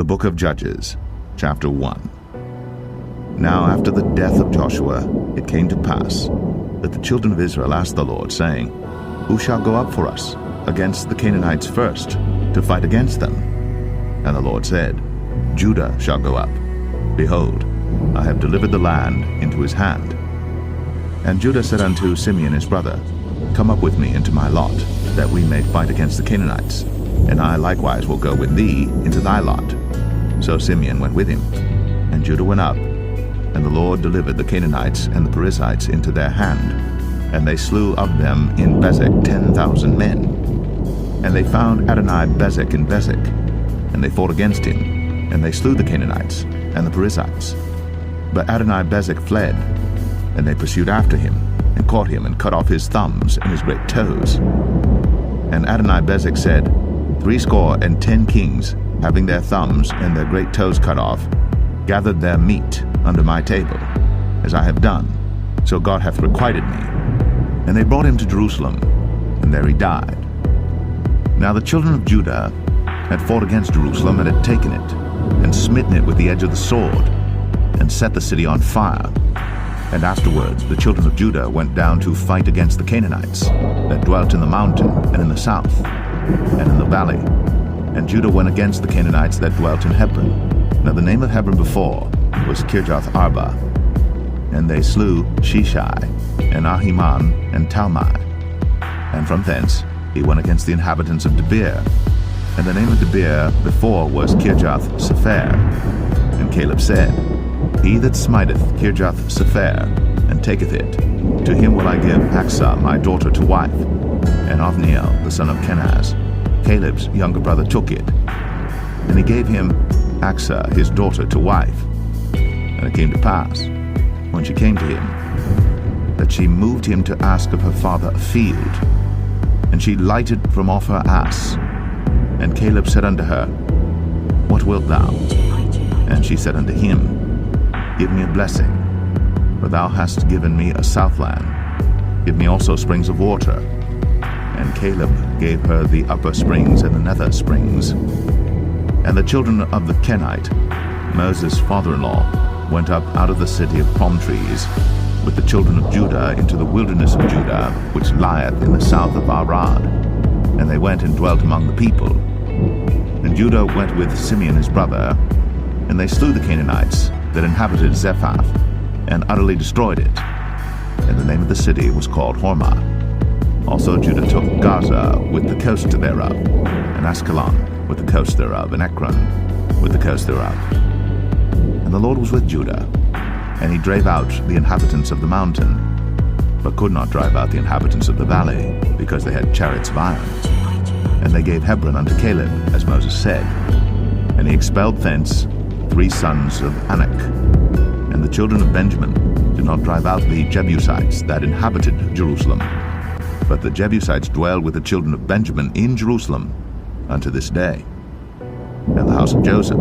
The Book of Judges, chapter 1. Now after the death of Joshua, it came to pass that the children of Israel asked the Lord, saying, Who shall go up for us against the Canaanites first, to fight against them? And the Lord said, Judah shall go up. Behold, I have delivered the land into his hand. And Judah said unto Simeon his brother, Come up with me into my lot, that we may fight against the Canaanites, and I likewise will go with thee into thy lot. So Simeon went with him, and Judah went up, and the Lord delivered the Canaanites and the Perizzites into their hand, and they slew of them in Bezek 10,000 men. And they found Adoni-Bezek in Bezek, and they fought against him, and they slew the Canaanites and the Perizzites. But Adoni-Bezek fled, and they pursued after him, and caught him, and cut off his thumbs and his great toes. And Adoni-Bezek said, 70 kings, having their thumbs and their great toes cut off, gathered their meat under my table, as I have done, so God hath requited me. And they brought him to Jerusalem, and there he died. Now the children of Judah had fought against Jerusalem, and had taken it, and smitten it with the edge of the sword, and set the city on fire. And afterwards the children of Judah went down to fight against the Canaanites, that dwelt in the mountain, and in the south, and in the valley. And Judah went against the Canaanites that dwelt in Hebron. Now the name of Hebron before was Kirjath-Arba. And they slew Sheshai, and Ahiman, and Talmai. And from thence he went against the inhabitants of Debir. And the name of Debir before was Kirjath-Sepher. And Caleb said, He that smiteth Kirjath-Sepher, and taketh it, to him will I give Achsah my daughter to wife. And Othniel the son of Kenaz, Caleb's younger brother, took it. And he gave him Achsah his daughter to wife. And it came to pass, when she came to him, that she moved him to ask of her father a field. And she lighted from off her ass. And Caleb said unto her, What wilt thou? And she said unto him, Give me a blessing, for thou hast given me a southland. Give me also springs of water. And Caleb gave her the upper springs and the nether springs. And the children of the Kenite, Moses' father-in-law, went up out of the city of palm trees with the children of Judah into the wilderness of Judah, which lieth in the south of Arad. And they went and dwelt among the people. And Judah went with Simeon his brother, and they slew the Canaanites that inhabited Zephath, and utterly destroyed it. And the name of the city was called Hormah. Also Judah took Gaza with the coast thereof, and Askelon with the coast thereof, and Ekron with the coast thereof. And the Lord was with Judah, and he drave out the inhabitants of the mountain, but could not drive out the inhabitants of the valley, because they had chariots of iron. And they gave Hebron unto Caleb, as Moses said. And he expelled thence 3 sons of Anak. And the children of Benjamin did not drive out the Jebusites that inhabited Jerusalem, but the Jebusites dwell with the children of Benjamin in Jerusalem unto this day. And the house of Joseph,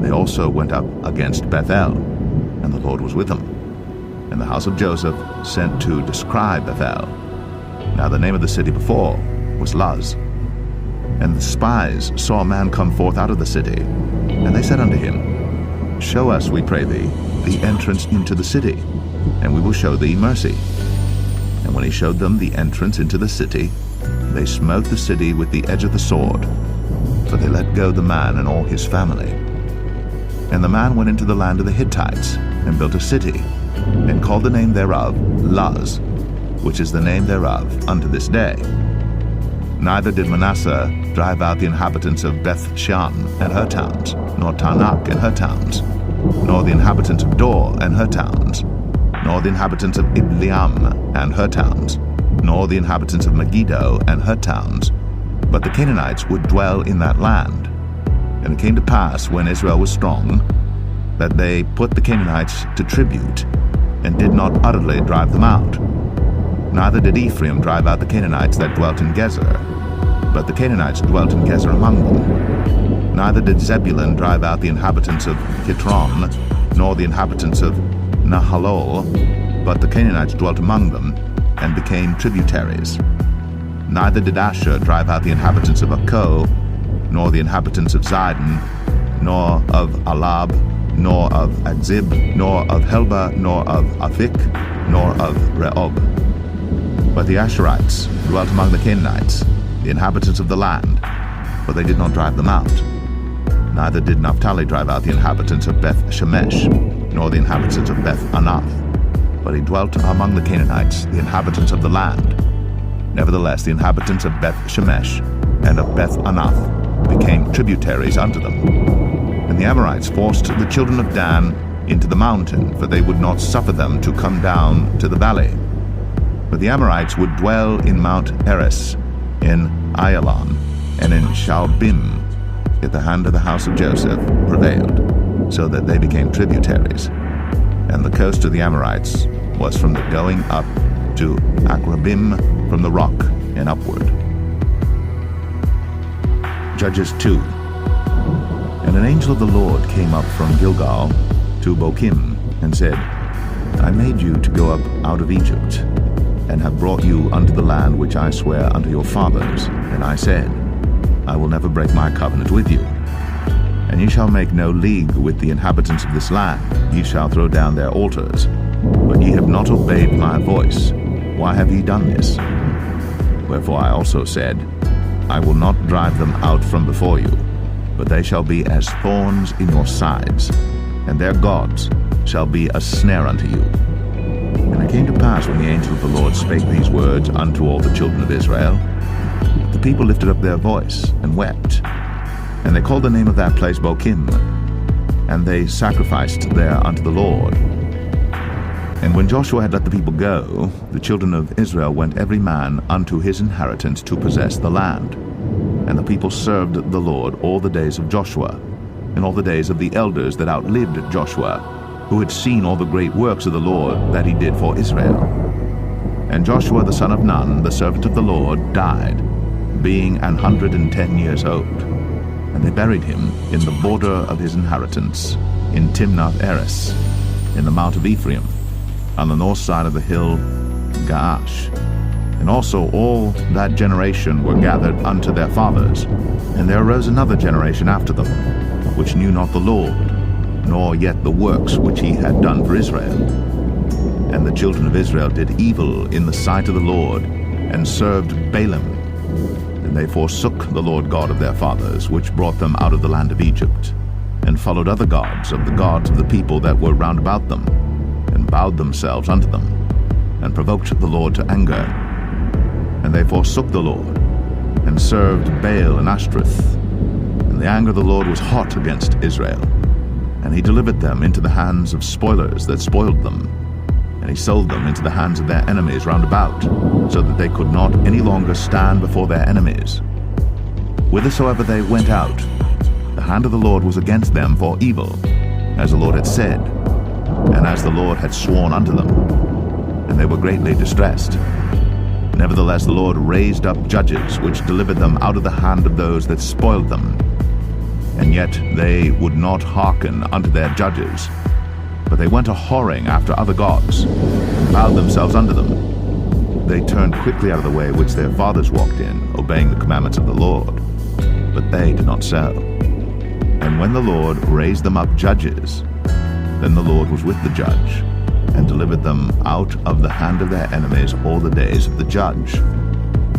they also went up against Bethel, and the Lord was with them. And the house of Joseph sent to descry Bethel. Now the name of the city before was Luz. And the spies saw a man come forth out of the city, and they said unto him, Show us, we pray thee, the entrance into the city, and we will show thee mercy. And when he showed them the entrance into the city, they smote the city with the edge of the sword, for they let go the man and all his family. And the man went into the land of the Hittites, and built a city, and called the name thereof Luz, which is the name thereof unto this day. Neither did Manasseh drive out the inhabitants of Beth-shan and her towns, nor Taanach and her towns, nor the inhabitants of Dor and her towns, nor the inhabitants of Ibleam and her towns, nor the inhabitants of Megiddo and her towns, but the Canaanites would dwell in that land. And it came to pass, when Israel was strong, that they put the Canaanites to tribute, and did not utterly drive them out. Neither did Ephraim drive out the Canaanites that dwelt in Gezer, but the Canaanites dwelt in Gezer among them. Neither did Zebulun drive out the inhabitants of Kitron, nor the inhabitants of Nahalol, but the Canaanites dwelt among them, and became tributaries. Neither did Asher drive out the inhabitants of Akko, nor the inhabitants of Zidon, nor of Alab, nor of Adzib, nor of Helba, nor of Aphik, nor of Rehob. But the Asherites dwelt among the Canaanites, the inhabitants of the land, but they did not drive them out. Neither did Naphtali drive out the inhabitants of Beth Shemesh, nor the inhabitants of Beth Anath, but he dwelt among the Canaanites, the inhabitants of the land. Nevertheless, the inhabitants of Beth Shemesh and of Beth Anath became tributaries unto them. And the Amorites forced the children of Dan into the mountain, for they would not suffer them to come down to the valley. But the Amorites would dwell in Mount Heres, in Ayalon, and in Shaalbim. Yet the hand of the house of Joseph prevailed, so that they became tributaries. And the coast of the Amorites was from the going up to Akrabim, from the rock and upward. Judges 2. And an angel of the Lord came up from Gilgal to Bochim, and said, I made you to go up out of Egypt, and have brought you unto the land which I swear unto your fathers. And I said, I will never break my covenant with you. And ye shall make no league with the inhabitants of this land. Ye shall throw down their altars. But ye have not obeyed my voice. Why have ye done this? Wherefore I also said, I will not drive them out from before you, but they shall be as thorns in your sides, and their gods shall be a snare unto you. And it came to pass, when the angel of the Lord spake these words unto all the children of Israel, the people lifted up their voice and wept. And they called the name of that place Bochim, and they sacrificed there unto the Lord. And when Joshua had let the people go, the children of Israel went every man unto his inheritance to possess the land. And the people served the Lord all the days of Joshua, and all the days of the elders that outlived Joshua, who had seen all the great works of the Lord that he did for Israel. And Joshua the son of Nun, the servant of the Lord, died, being 110 years old. And they buried him in the border of his inheritance, in Timnath-Eres, in the mount of Ephraim, on the north side of the hill Gaash. And also all that generation were gathered unto their fathers. And there arose another generation after them, which knew not the Lord, nor yet the works which he had done for Israel. And the children of Israel did evil in the sight of the Lord, and served Balaam. And they forsook the Lord God of their fathers, which brought them out of the land of Egypt, and followed other gods of the people that were round about them, and bowed themselves unto them, and provoked the Lord to anger. And they forsook the Lord, and served Baal and Ashtoreth. And the anger of the Lord was hot against Israel. And he delivered them into the hands of spoilers that spoiled them. And he sold them into the hands of their enemies round about, so that they could not any longer stand before their enemies. Whithersoever they went out, the hand of the Lord was against them for evil, as the Lord had said, and as the Lord had sworn unto them. And they were greatly distressed. Nevertheless the Lord raised up judges, which delivered them out of the hand of those that spoiled them. And yet they would not hearken unto their judges, but they went a-whoring after other gods, and bowed themselves unto them. They turned quickly out of the way which their fathers walked in, obeying the commandments of the Lord. But they did not so. And when the Lord raised them up judges, then the Lord was with the judge, and delivered them out of the hand of their enemies all the days of the judge.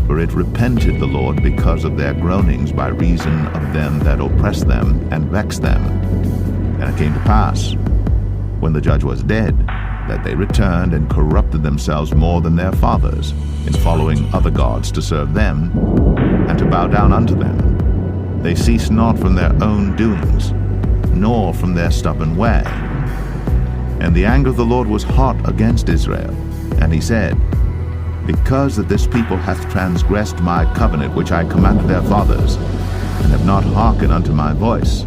For it repented the Lord because of their groanings by reason of them that oppressed them and vexed them. And it came to pass, when the judge was dead, that they returned and corrupted themselves more than their fathers, in following other gods to serve them, and to bow down unto them. They ceased not from their own doings, nor from their stubborn way. And the anger of the Lord was hot against Israel, and he said, Because that this people hath transgressed my covenant which I commanded their fathers, and have not hearkened unto my voice,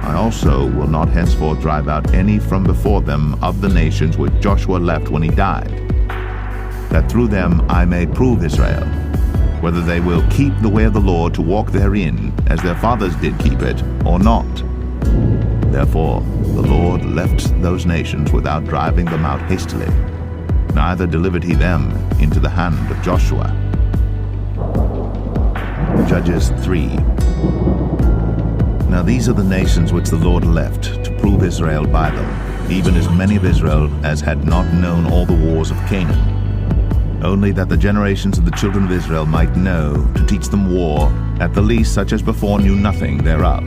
I also will not henceforth drive out any from before them of the nations which Joshua left when he died, that through them I may prove Israel, whether they will keep the way of the Lord to walk therein, as their fathers did keep it, or not. Therefore the Lord left those nations without driving them out hastily, neither delivered he them into the hand of Joshua. Judges 3. Now these are the nations which the Lord left to prove Israel by them, even as many of Israel as had not known all the wars of Canaan, only that the generations of the children of Israel might know, to teach them war, at the least such as before knew nothing thereof.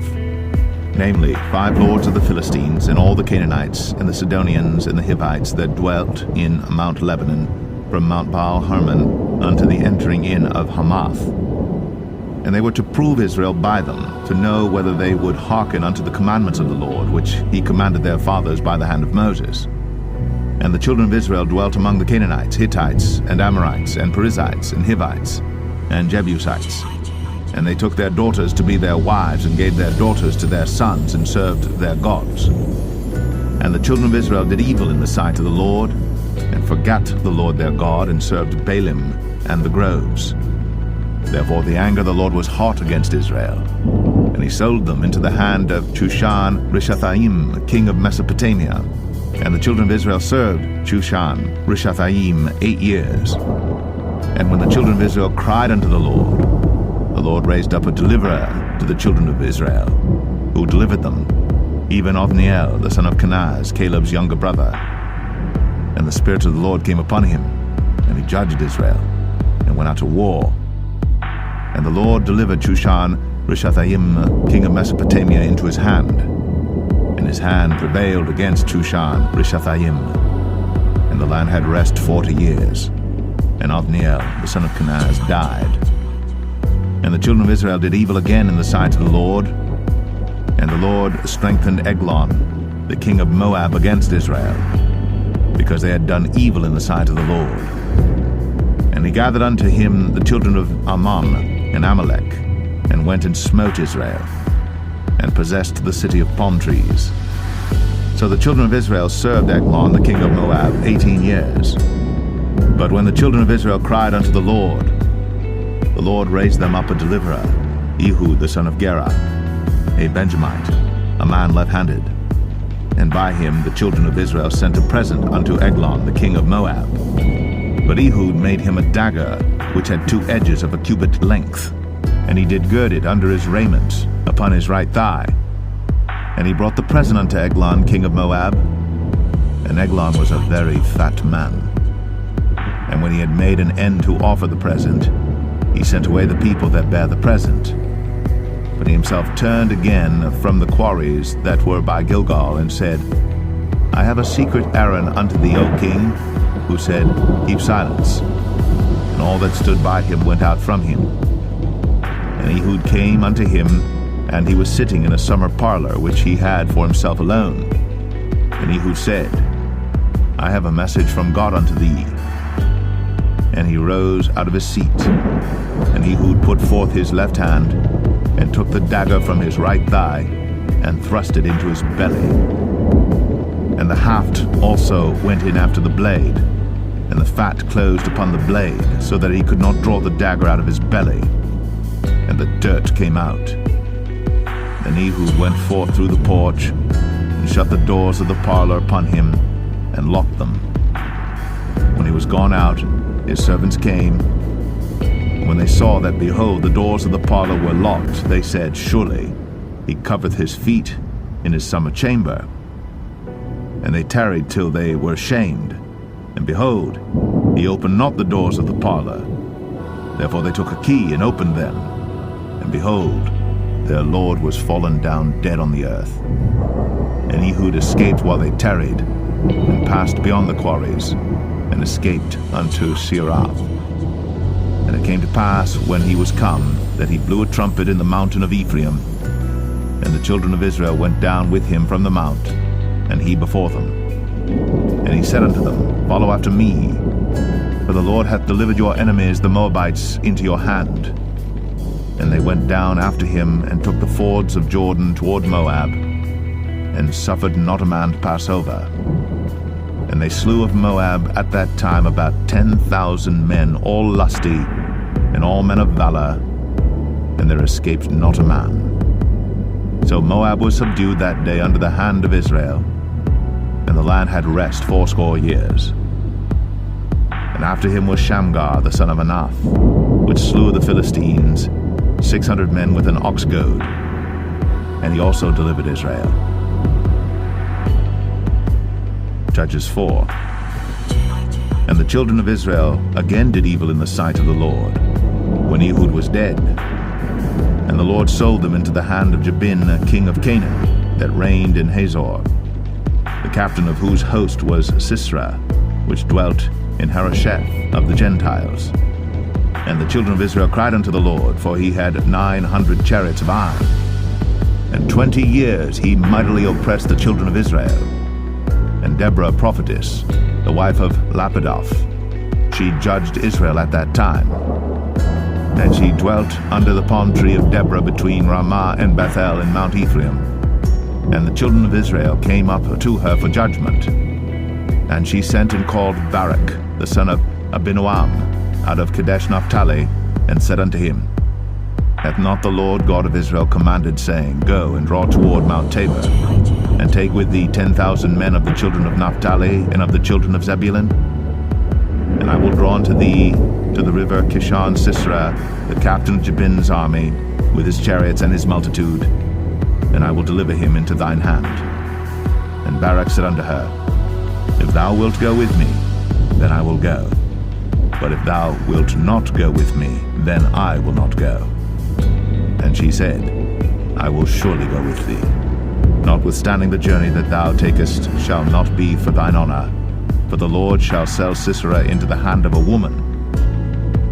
Namely, 5 lords of the Philistines, and all the Canaanites, and the Sidonians, and the Hivites that dwelt in Mount Lebanon, from Mount Baal-Hermon unto the entering in of Hamath. And they were to prove Israel by them, to know whether they would hearken unto the commandments of the Lord, which he commanded their fathers by the hand of Moses. And the children of Israel dwelt among the Canaanites, Hittites, and Amorites, and Perizzites, and Hivites, and Jebusites. And they took their daughters to be their wives, and gave their daughters to their sons, and served their gods. And the children of Israel did evil in the sight of the Lord, and forgat the Lord their God, and served Baalim and the groves. Therefore the anger of the Lord was hot against Israel, and he sold them into the hand of Chushan-Rishathaim, king of Mesopotamia. And the children of Israel served Chushan-Rishathaim 8 years. And when the children of Israel cried unto the Lord raised up a deliverer to the children of Israel, who delivered them, even Othniel, the son of Kenaz, Caleb's younger brother. And the Spirit of the Lord came upon him, and he judged Israel, and went out to war. And the Lord delivered Chushan-Rishathaim, king of Mesopotamia, into his hand. And his hand prevailed against Chushan-Rishathaim. And the land had rest 40 years. And Othniel, the son of Kenaz, died. And the children of Israel did evil again in the sight of the Lord. And the Lord strengthened Eglon, the king of Moab, against Israel, because they had done evil in the sight of the Lord. And he gathered unto him the children of Ammon and Amalek, and went and smote Israel, and possessed the city of palm trees. So the children of Israel served Eglon, the king of Moab, 18 years. But when the children of Israel cried unto the Lord raised them up a deliverer, Ehud the son of Gera, a Benjamite, a man left-handed. And by him the children of Israel sent a present unto Eglon, the king of Moab. But Ehud made him a dagger, which had 2 edges of a cubit length, and he did gird it under his raiment, upon his right thigh. And he brought the present unto Eglon, king of Moab. And Eglon was a very fat man. And when he had made an end to offer the present, he sent away the people that bare the present. But he himself turned again from the quarries that were by Gilgal, and said, I have a secret errand unto thee, O king. Who said, Keep silence. And all that stood by him went out from him. And Ehud came unto him, and he was sitting in a summer parlor, which he had for himself alone. And Ehud said, I have a message from God unto thee. And he rose out of his seat. And Ehud put forth his left hand, and took the dagger from his right thigh, and thrust it into his belly. And the haft also went in after the blade, and the fat closed upon the blade, so that he could not draw the dagger out of his belly. And the dirt came out. Then Ehud went forth through the porch, and shut the doors of the parlor upon him, and locked them. When he was gone out, his servants came. And when they saw that, behold, the doors of the parlor were locked, they said, Surely he covereth his feet in his summer chamber. And they tarried till they were ashamed. And behold, he opened not the doors of the parlor. Therefore they took a key and opened them. And behold, their lord was fallen down dead on the earth. And Ehud escaped while they tarried, and passed beyond the quarries, and escaped unto Seirath. And it came to pass, when he was come, that he blew a trumpet in the mountain of Ephraim. And the children of Israel went down with him from the mount, and he before them. And he said unto them, Follow after me, for the Lord hath delivered your enemies the Moabites into your hand. And they went down after him, and took the fords of Jordan toward Moab, and suffered not a man to pass over. And they slew of Moab at that time about 10,000 men, all lusty, and all men of valor, and there escaped not a man. So Moab was subdued that day under the hand of Israel, and the land had rest 80 years. And after him was Shamgar the son of Anath, which slew the Philistines, 600 men with an ox goad. and he also delivered Israel. Judges 4. And the children of Israel again did evil in the sight of the Lord, when Ehud was dead. And the Lord sold them into the hand of Jabin, king of Canaan, that reigned in Hazor, the captain of whose host was Sisera, which dwelt in Harosheth of the Gentiles. And the children of Israel cried unto the Lord, for he had 900 chariots of iron. And 20 years he mightily oppressed the children of Israel. And Deborah a prophetess, the wife of Lapidoth, she judged Israel at that time. And she dwelt under the palm tree of Deborah between Ramah and Bethel in Mount Ephraim. And the children of Israel came up to her for judgment. And she sent and called Barak, the son of Abinoam, out of Kadesh Naphtali, and said unto him, Hath not the Lord God of Israel commanded, saying, Go and draw toward Mount Tabor, and take with thee 10,000 men of the children of Naphtali and of the children of Zebulun? And I will draw unto thee to the river Kishon Sisera, the captain of Jabin's army, with his chariots and his multitude, and I will deliver him into thine hand. And Barak said unto her, If thou wilt go with me, then I will go. But if thou wilt not go with me, then I will not go. And she said, I will surely go with thee. Notwithstanding the journey that thou takest shall not be for thine honor, for the Lord shall sell Sisera into the hand of a woman.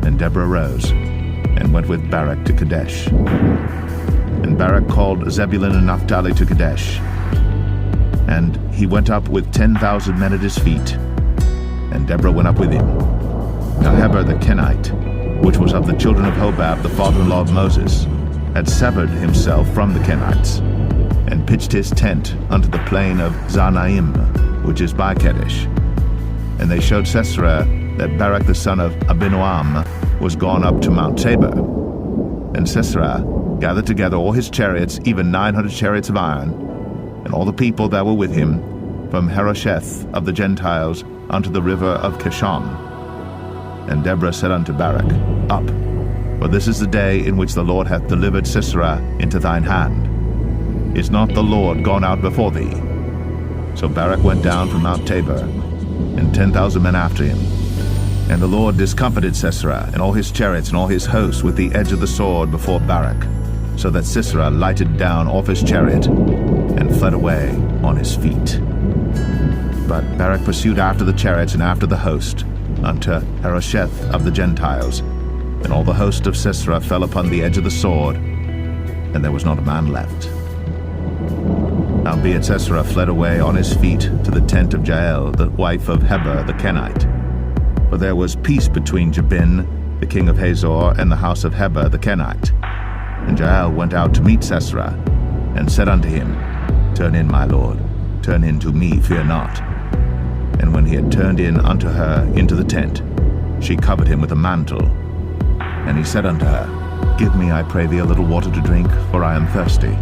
And Deborah rose, and went with Barak to Kadesh. And Barak called Zebulun and Naphtali to Kadesh. And he went up with 10,000 men at his feet, and Deborah went up with him. Now Heber the Kenite, which was of the children of Hobab, the father-in-law of Moses, had severed himself from the Kenites, and pitched his tent unto the plain of Zanaim, which is by Kadesh. And they showed Sisera that Barak the son of Abinoam was gone up to Mount Tabor. And Sisera gathered together all his chariots, even 900 chariots of iron, and all the people that were with him, from Harosheth of the Gentiles unto the river of Kishon. And Deborah said unto Barak, Up, for this is the day in which the Lord hath delivered Sisera into thine hand. Is not the Lord gone out before thee? So Barak went down from Mount Tabor, and 10,000 men after him. And the Lord discomfited Sisera and all his chariots and all his hosts with the edge of the sword before Barak, so that Sisera lighted down off his chariot and fled away on his feet. But Barak pursued after the chariots and after the host, unto Harosheth of the Gentiles, and all the host of Sisera fell upon the edge of the sword, and there was not a man left. Howbeit Sisera fled away on his feet to the tent of Jael, the wife of Heber the Kenite. For there was peace between Jabin, the king of Hazor, and the house of Heber the Kenite. And Jael went out to meet Sisera, and said unto him, Turn in, my lord, turn in to me, fear not. And when he had turned in unto her into the tent, she covered him with a mantle. And he said unto her, Give me, I pray thee, a little water to drink, for I am thirsty.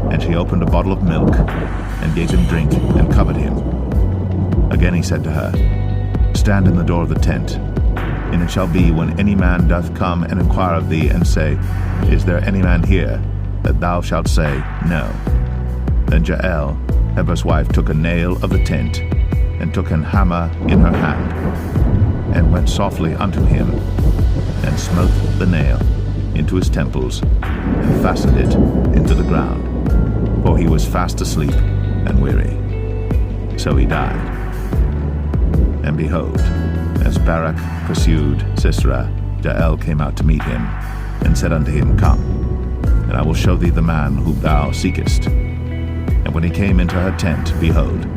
And she opened a bottle of milk, and gave him drink, and covered him. Again he said to her, Stand in the door of the tent, and it shall be, when any man doth come and inquire of thee, and say, Is there any man here? That thou shalt say, No. Then Jael, Heber's wife, took a nail of the tent, and took an hammer in her hand, and went softly unto him, and smote the nail into his temples, and fastened it into the ground, for he was fast asleep and weary. So he died. And behold, as Barak pursued Sisera, Jael came out to meet him, and said unto him, Come, and I will show thee the man whom thou seekest. And when he came into her tent, behold,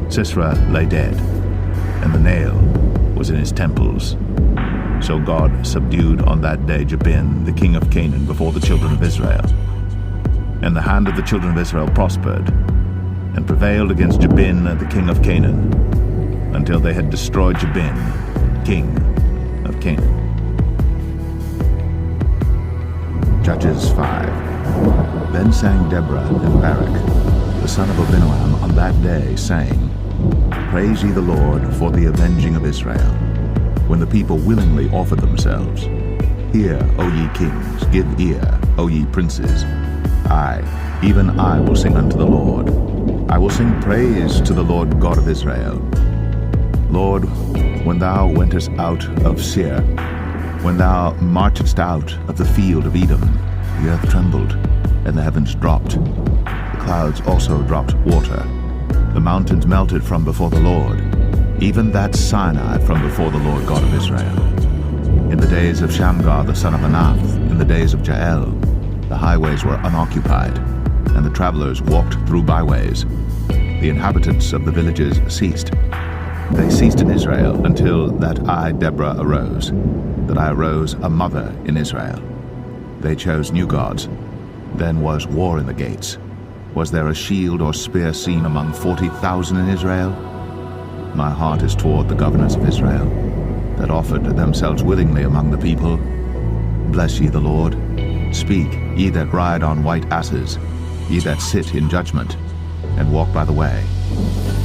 Sisera lay dead, and the nail was in his temples. So God subdued on that day Jabin, the king of Canaan, before the children of Israel. And the hand of the children of Israel prospered, and prevailed against Jabin, the king of Canaan, until they had destroyed Jabin, king of Canaan. Judges 5. Then sang Deborah and Barak, the son of Abinoam, on that day, saying, Praise ye the Lord for the avenging of Israel, when the people willingly offered themselves. Hear, O ye kings, give ear, O ye princes. Aye, even I will sing unto the Lord. I will sing praise to the Lord God of Israel. Lord, when thou wentest out of Seir, when thou marchedst out of the field of Edom, the earth trembled, and the heavens dropped. The clouds also dropped water. The mountains melted from before the Lord, even that Sinai from before the Lord God of Israel. In the days of Shamgar the son of Anath, in the days of Jael, the highways were unoccupied, and the travelers walked through byways. The inhabitants of the villages ceased. They ceased in Israel until that I, Deborah, arose, that I arose a mother in Israel. They chose new gods. Then was war in the gates. Was there a shield or spear seen among 40,000 in Israel? My heart is toward the governors of Israel, that offered themselves willingly among the people. Bless ye the Lord. Speak, ye that ride on white asses, ye that sit in judgment, and walk by the way.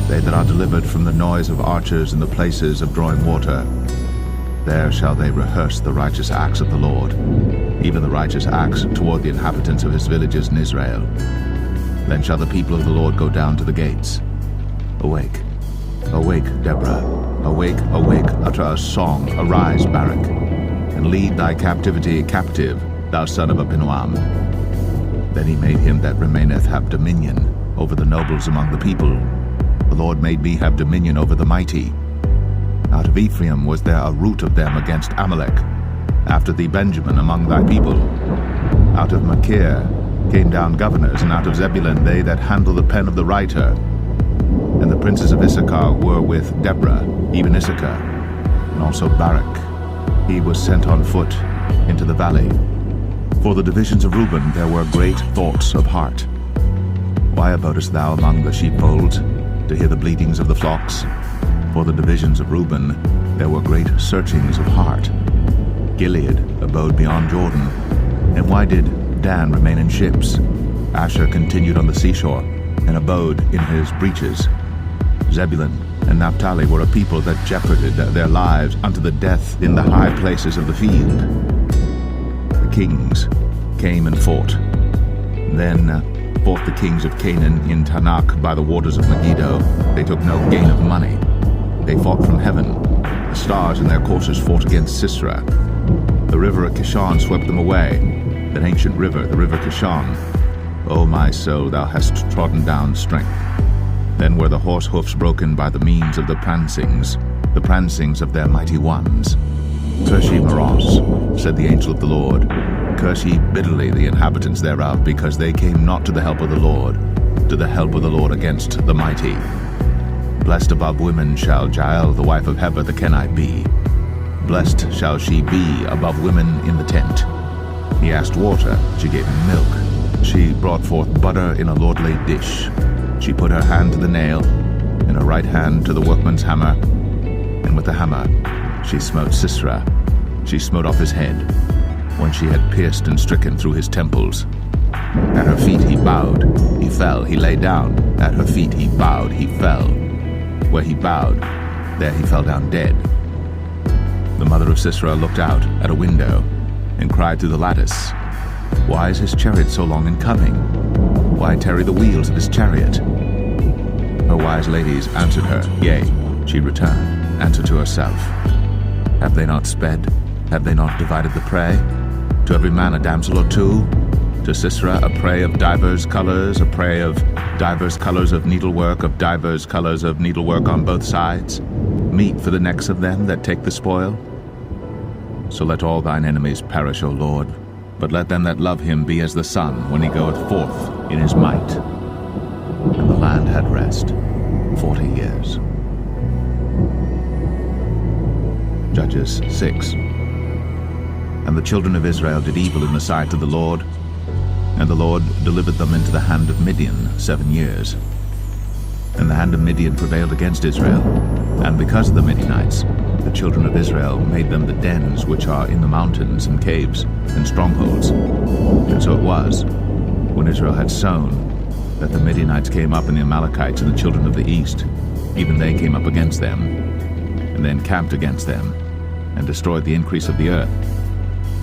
They that are delivered from the noise of archers in the places of drawing water, there shall they rehearse the righteous acts of the Lord, even the righteous acts toward the inhabitants of his villages in Israel. Then shall the people of the Lord go down to the gates. Awake, awake, Deborah, awake, awake, utter a song, arise, Barak, and lead thy captivity captive, thou son of Abinoam. Then he made him that remaineth have dominion over the nobles among the people. The Lord made me have dominion over the mighty. Out of Ephraim was there a root of them against Amalek. After thee, Benjamin, among thy people. Out of Machir came down governors, and out of Zebulun they that handle the pen of the writer. And the princes of Issachar were with Deborah, even Issachar, and also Barak. He was sent on foot into the valley. For the divisions of Reuben there were great thoughts of heart. Why abodest thou among the sheepfolds, to hear the bleatings of the flocks? For the divisions of Reuben there were great searchings of heart. Gilead abode beyond Jordan. And why did Dan remain in ships? Asher continued on the seashore, and abode in his breaches. Zebulun and Naphtali were a people that jeoparded their lives unto the death in the high places of the field. The kings came and fought. Then fought the kings of Canaan in Tanakh by the waters of Megiddo. They took no gain of money. They fought from heaven. The stars in their courses fought against Sisera. The river of Kishon swept them away, that ancient river, the river Kishon. O my soul, thou hast trodden down strength. Then were the horse hoofs broken by the means of the prancings of their mighty ones. Curse ye Meroz, said the angel of the Lord. Curse ye bitterly the inhabitants thereof, because they came not to the help of the Lord, to the help of the Lord against the mighty. Blessed above women shall Jael the wife of Heber the Kenite be. Blessed shall she be above women in the tent. He asked water, she gave him milk. She brought forth butter in a lordly dish. She put her hand to the nail, and her right hand to the workman's hammer, and with the hammer she smote Sisera. She smote off his head, when she had pierced and stricken through his temples. At her feet he bowed, he fell, he lay down. At her feet he bowed, he fell. Where he bowed, there he fell down dead. The mother of Sisera looked out at a window, and cried through the lattice, Why is his chariot so long in coming? Why tarry the wheels of his chariot? Her wise ladies answered her, Yea, she returned, answered to herself, Have they not sped? Have they not divided the prey? To every man a damsel or two? To Sisera a prey of divers colors, a prey of divers colors of needlework, of divers colors of needlework on both sides, meat for the necks of them that take the spoil? So let all thine enemies perish, O Lord, but let them that love him be as the sun when he goeth forth in his might. And the land had rest 40 years. Judges 6. And the children of Israel did evil in the sight of the Lord, and the Lord delivered them into the hand of Midian 7 years. And the hand of Midian prevailed against Israel, and because of the Midianites, the children of Israel made them the dens which are in the mountains and caves and strongholds. And so it was, when Israel had sown, that the Midianites came up, and the Amalekites and the children of the east, even they came up against them, and they encamped against them, and destroyed the increase of the earth,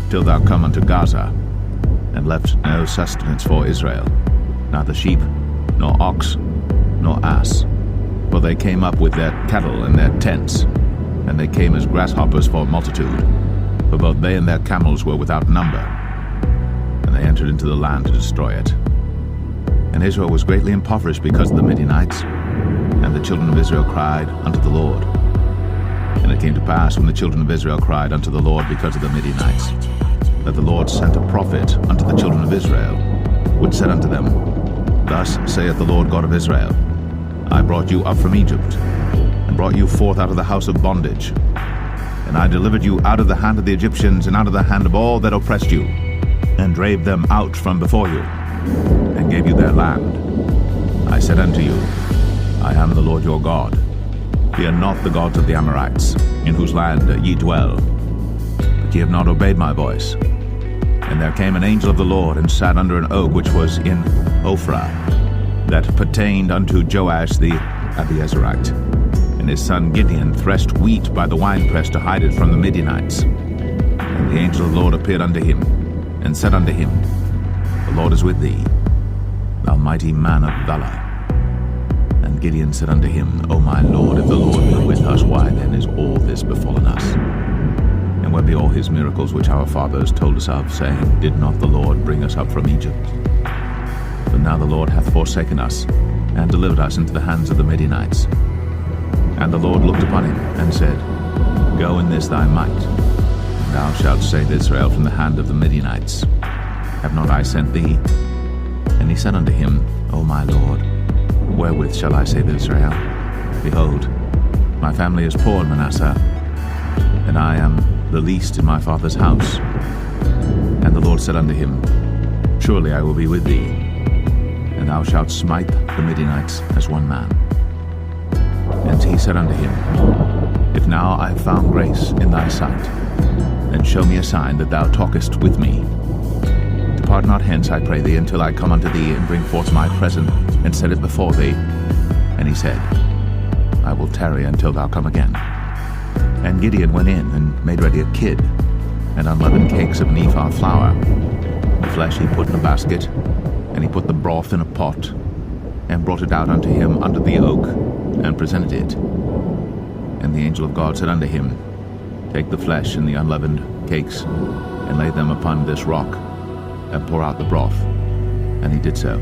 till thou come unto Gaza, and left no sustenance for Israel. neither sheep, nor ox, nor ass. For they came up with their cattle and their tents, and they came as grasshoppers for multitude, for both they and their camels were without number. And they entered into the land to destroy it. And Israel was greatly impoverished because of the Midianites, and the children of Israel cried unto the Lord. And it came to pass, when the children of Israel cried unto the Lord because of the Midianites, that the Lord sent a prophet unto the children of Israel, which said unto them, Thus saith the Lord God of Israel, I brought you up from Egypt, and brought you forth out of the house of bondage. And I delivered you out of the hand of the Egyptians, and out of the hand of all that oppressed you, and drave them out from before you, and gave you their land. I said unto you, I am the Lord your God. Fear not the gods of the Amorites, in whose land ye dwell. But ye have not obeyed my voice. And there came an angel of the Lord, and sat under an oak which was in Ophrah, that pertained unto Joash the Abiezrite. And his son Gideon threshed wheat by the winepress to hide it from the Midianites. And the angel of the Lord appeared unto him, and said unto him, The Lord is with thee, thou mighty man of valor. And Gideon said unto him, O my Lord, if the Lord be with us, why then is all this befallen us? And where be all his miracles which our fathers told us of, saying, Did not the Lord bring us up from Egypt? But now the Lord hath forsaken us, and delivered us into the hands of the Midianites. And the Lord looked upon him, and said, Go in this thy might, and thou shalt save Israel from the hand of the Midianites. Have not I sent thee? And he said unto him, O my Lord, wherewith shall I save Israel? Behold, my family is poor in Manasseh, and I am the least in my father's house. And the Lord said unto him, Surely I will be with thee, and thou shalt smite the Midianites as one man. And he said unto him, If now I have found grace in thy sight, then show me a sign that thou talkest with me. Depart not hence, I pray thee, until I come unto thee, and bring forth my present, and set it before thee. And he said, I will tarry until thou come again. And Gideon went in, and made ready a kid, and unleavened cakes of an ephah of flour. The flesh he put in a basket, and he put the broth in a pot, and brought it out unto him under the oak, and presented it. And the angel of God said unto him, Take the flesh and the unleavened cakes, and lay them upon this rock, and pour out the broth. And he did so.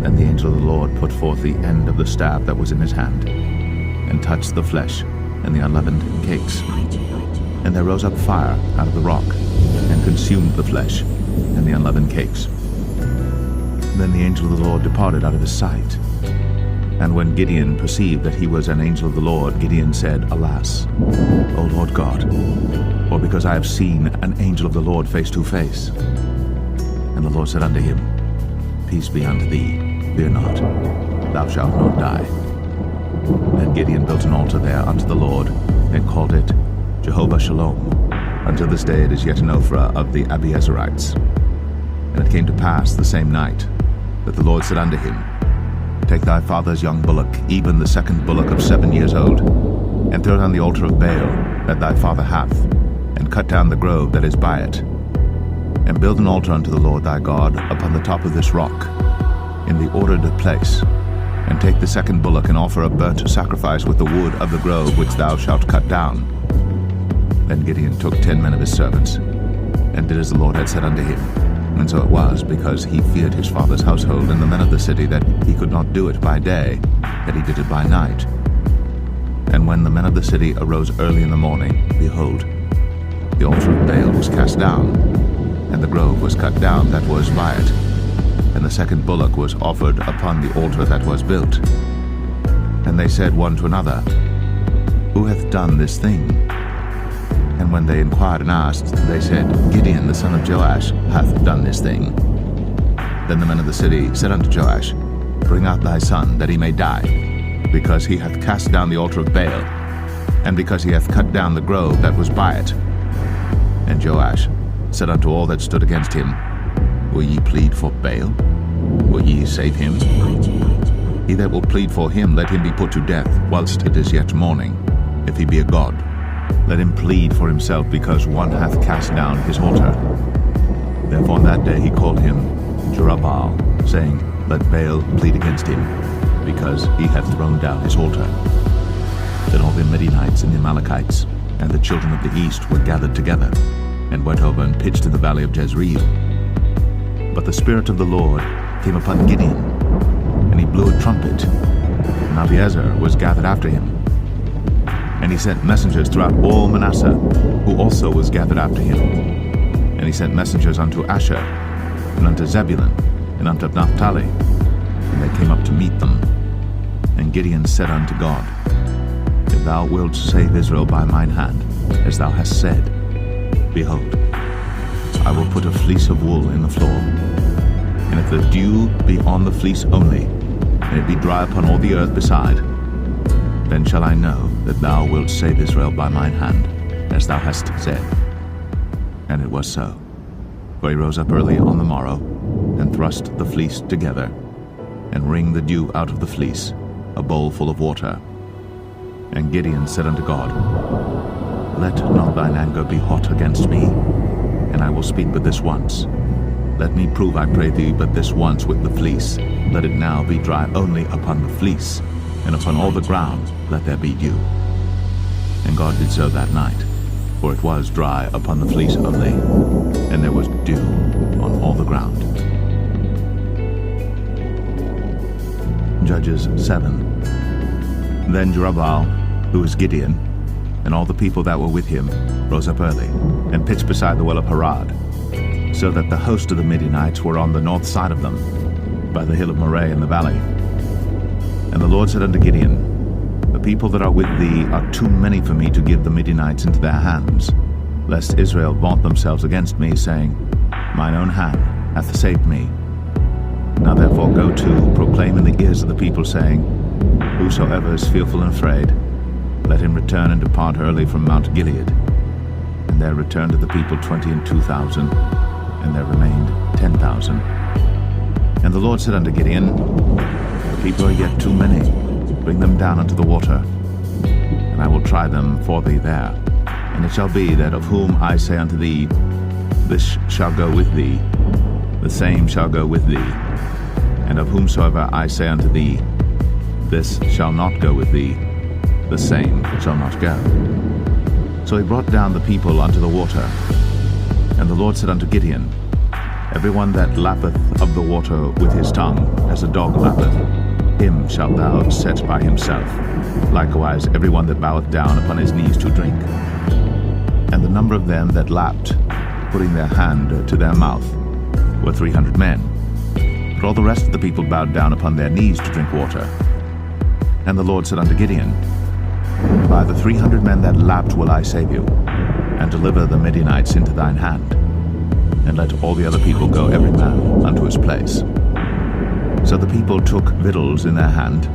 Then the angel of the Lord put forth the end of the staff that was in his hand, and touched the flesh and the unleavened cakes. And there rose up fire out of the rock, and consumed the flesh and the unleavened cakes. Then the angel of the Lord departed out of his sight. And when Gideon perceived that he was an angel of the Lord, Gideon said, Alas, O Lord God, for because I have seen an angel of the Lord face to face. And the Lord said unto him, Peace be unto thee, fear not, thou shalt not die. Then Gideon built an altar there unto the Lord, and called it Jehovah Shalom. Until this day it is yet in Ophrah of the Abiezrites. And it came to pass the same night, that the Lord said unto him, Take thy father's young bullock, even the second bullock of 7 years old, and throw it on the altar of Baal that thy father hath, and cut down the grove that is by it. And build an altar unto the Lord thy God upon the top of this rock, in the ordered place. And take the second bullock, and offer a burnt sacrifice with the wood of the grove which thou shalt cut down. Then Gideon took 10 men of his servants, and did as the Lord had said unto him. And so it was, because he feared his father's household and the men of the city, that he could not do it by day, that he did it by night. And when the men of the city arose early in the morning, behold, the altar of Baal was cast down, and the grove was cut down that was by it, and the second bullock was offered upon the altar that was built. And they said one to another, Who hath done this thing? And when they inquired and asked, they said, Gideon the son of Joash hath done this thing. Then the men of the city said unto Joash, Bring out thy son, that he may die, because he hath cast down the altar of Baal, and because he hath cut down the grove that was by it. And Joash said unto all that stood against him, Will ye plead for Baal? Will ye save him? He that will plead for him, let him be put to death, whilst it is yet morning. If he be a god, let him plead for himself, because one hath cast down his altar. Therefore on that day he called him Jerubbaal. saying, Let Baal plead against him, because he hath thrown down his altar. Then all the Midianites and the Amalekites and the children of the east were gathered together, and went over and pitched in the valley of Jezreel. But the Spirit of the Lord came upon Gideon, and he blew a trumpet, and Abiezer was gathered after him. And he sent messengers throughout all Manasseh, who also was gathered after him. And he sent messengers unto Asher, and unto Zebulun, and unto Naphtali, and they came up to meet them. And Gideon said unto God, If thou wilt save Israel by mine hand, as thou hast said, behold, I will put a fleece of wool in the floor. And if the dew be on the fleece only, and it be dry upon all the earth beside, then shall I know that thou wilt save Israel by mine hand, as thou hast said. And it was so. For he rose up early on the morrow, and thrust the fleece together, and wringed the dew out of the fleece, a bowl full of water. And Gideon said unto God, Let not thine anger be hot against me, and I will speak but this once. Let me prove, I pray thee, but this once with the fleece. Let it now be dry only upon the fleece, and upon all the ground let there be dew. And God did so that night, for it was dry upon the fleece only, and there was dew on all the ground. Judges 7. Then Jerubbaal, who was Gideon, and all the people that were with him, rose up early, and pitched beside the well of Harod, so that the host of the Midianites were on the north side of them, by the hill of Moreh in the valley. And the Lord said unto Gideon, The people that are with thee are too many for me to give the Midianites into their hands, lest Israel vaunt themselves against me, saying, Mine own hand hath saved me. Now therefore go to, proclaim in the ears of the people, saying, Whosoever is fearful and afraid, let him return and depart early from Mount Gilead. And there returned to the people 22,000, and there remained 10,000. And the Lord said unto Gideon, The people are yet too many. Bring them down unto the water, and I will try them for thee there. And it shall be that of whom I say unto thee, This shall go with thee, the same shall go with thee. And of whomsoever I say unto thee, This shall not go with thee, the same shall not go. So he brought down the people unto the water. And the Lord said unto Gideon, Every one that lappeth of the water with his tongue, as a dog lappeth, him shalt thou set by himself. Likewise every one that boweth down upon his knees to drink. And the number of them that lapped, putting their hand to their mouth, were 300 men. But all the rest of the people bowed down upon their knees to drink water. And the Lord said unto Gideon, By the 300 men that lapped will I save you, and deliver the Midianites into thine hand. And let all the other people go every man unto his place. So the people took victuals in their hand,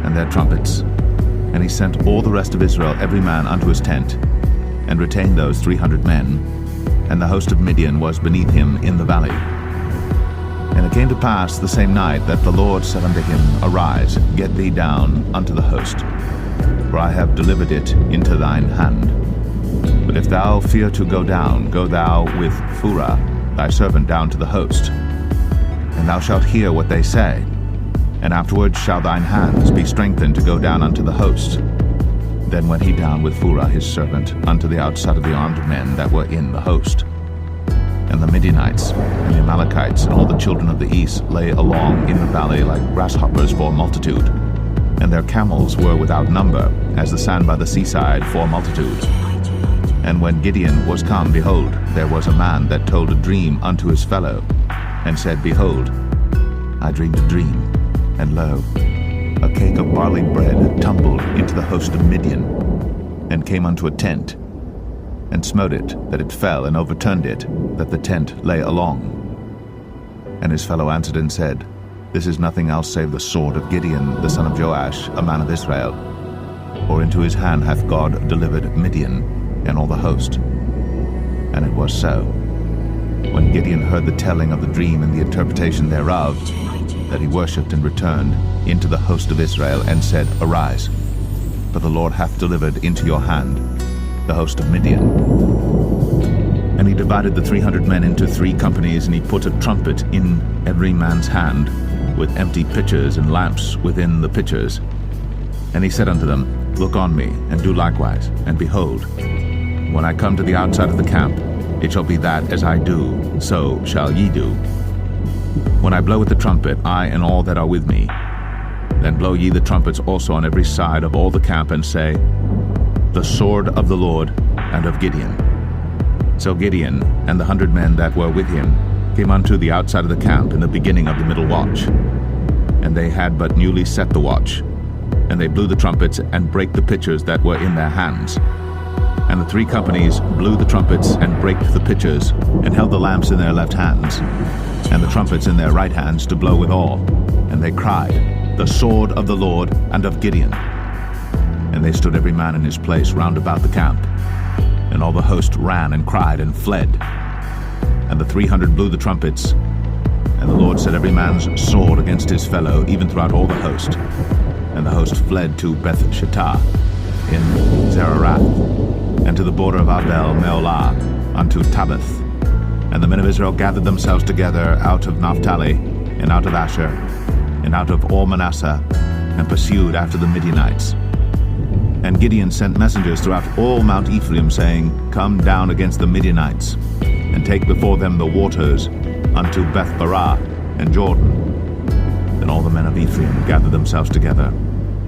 and their trumpets, and he sent all the rest of Israel every man unto his tent, and retained those 300 men, and the host of Midian was beneath him in the valley. And it came to pass the same night that the Lord said unto him, Arise, get thee down unto the host, for I have delivered it into thine hand. But if thou fear to go down, go thou with Phurah thy servant down to the host, and thou shalt hear what they say, and afterward shall thine hands be strengthened to go down unto the host. Then went he down with Phurah his servant unto the outside of the armed men that were in the host. And the Midianites, and the Amalekites, and all the children of the east lay along in the valley like grasshoppers for multitude, and their camels were without number, as the sand by the seaside for multitude. And when Gideon was come, behold, there was a man that told a dream unto his fellow, and said, Behold, I dreamed a dream, and lo, a cake of barley bread tumbled into the host of Midian, and came unto a tent, and smote it, that it fell, and overturned it, that the tent lay along. And his fellow answered and said, This is nothing else save the sword of Gideon the son of Joash, a man of Israel. For into his hand hath God delivered Midian, and all the host. And it was so, when Gideon heard the telling of the dream and the interpretation thereof, that he worshipped and returned into the host of Israel, and said, Arise, for the Lord hath delivered into your hand the host of Midian. And And he divided the 300 men into 3 companies, and he put a trumpet in every man's hand, with empty pitchers and lamps within the pitchers. And he said unto them, Look on me, and do likewise. And behold, when I come to the outside of the camp, it shall be that as I do, so shall ye do. When I blow with the trumpet, I and all that are with me, then blow ye the trumpets also on every side of all the camp, and say, The sword of the Lord and of Gideon. So Gideon and the 100 men that were with him came unto the outside of the camp in the beginning of the middle watch. And they had but newly set the watch. And they blew the trumpets, and brake the pitchers that were in their hands. And the 3 companies blew the trumpets, and braked the pitchers, and held the lamps in their left hands, and the trumpets in their right hands to blow withal. And they cried, The sword of the Lord and of Gideon. And they stood every man in his place round about the camp. And all the host ran and cried and fled. And the 300 blew the trumpets, and the Lord set every man's sword against his fellow, even throughout all the host. And the host fled to Beth Shittah in Zererath, and to the border of Abel Meolah, unto Tabbath. And the men of Israel gathered themselves together out of Naphtali, and out of Asher, and out of all Manasseh, and pursued after the Midianites. And Gideon sent messengers throughout all Mount Ephraim, saying, Come down against the Midianites, and take before them the waters unto Beth-barah and Jordan. Then all the men of Ephraim gathered themselves together,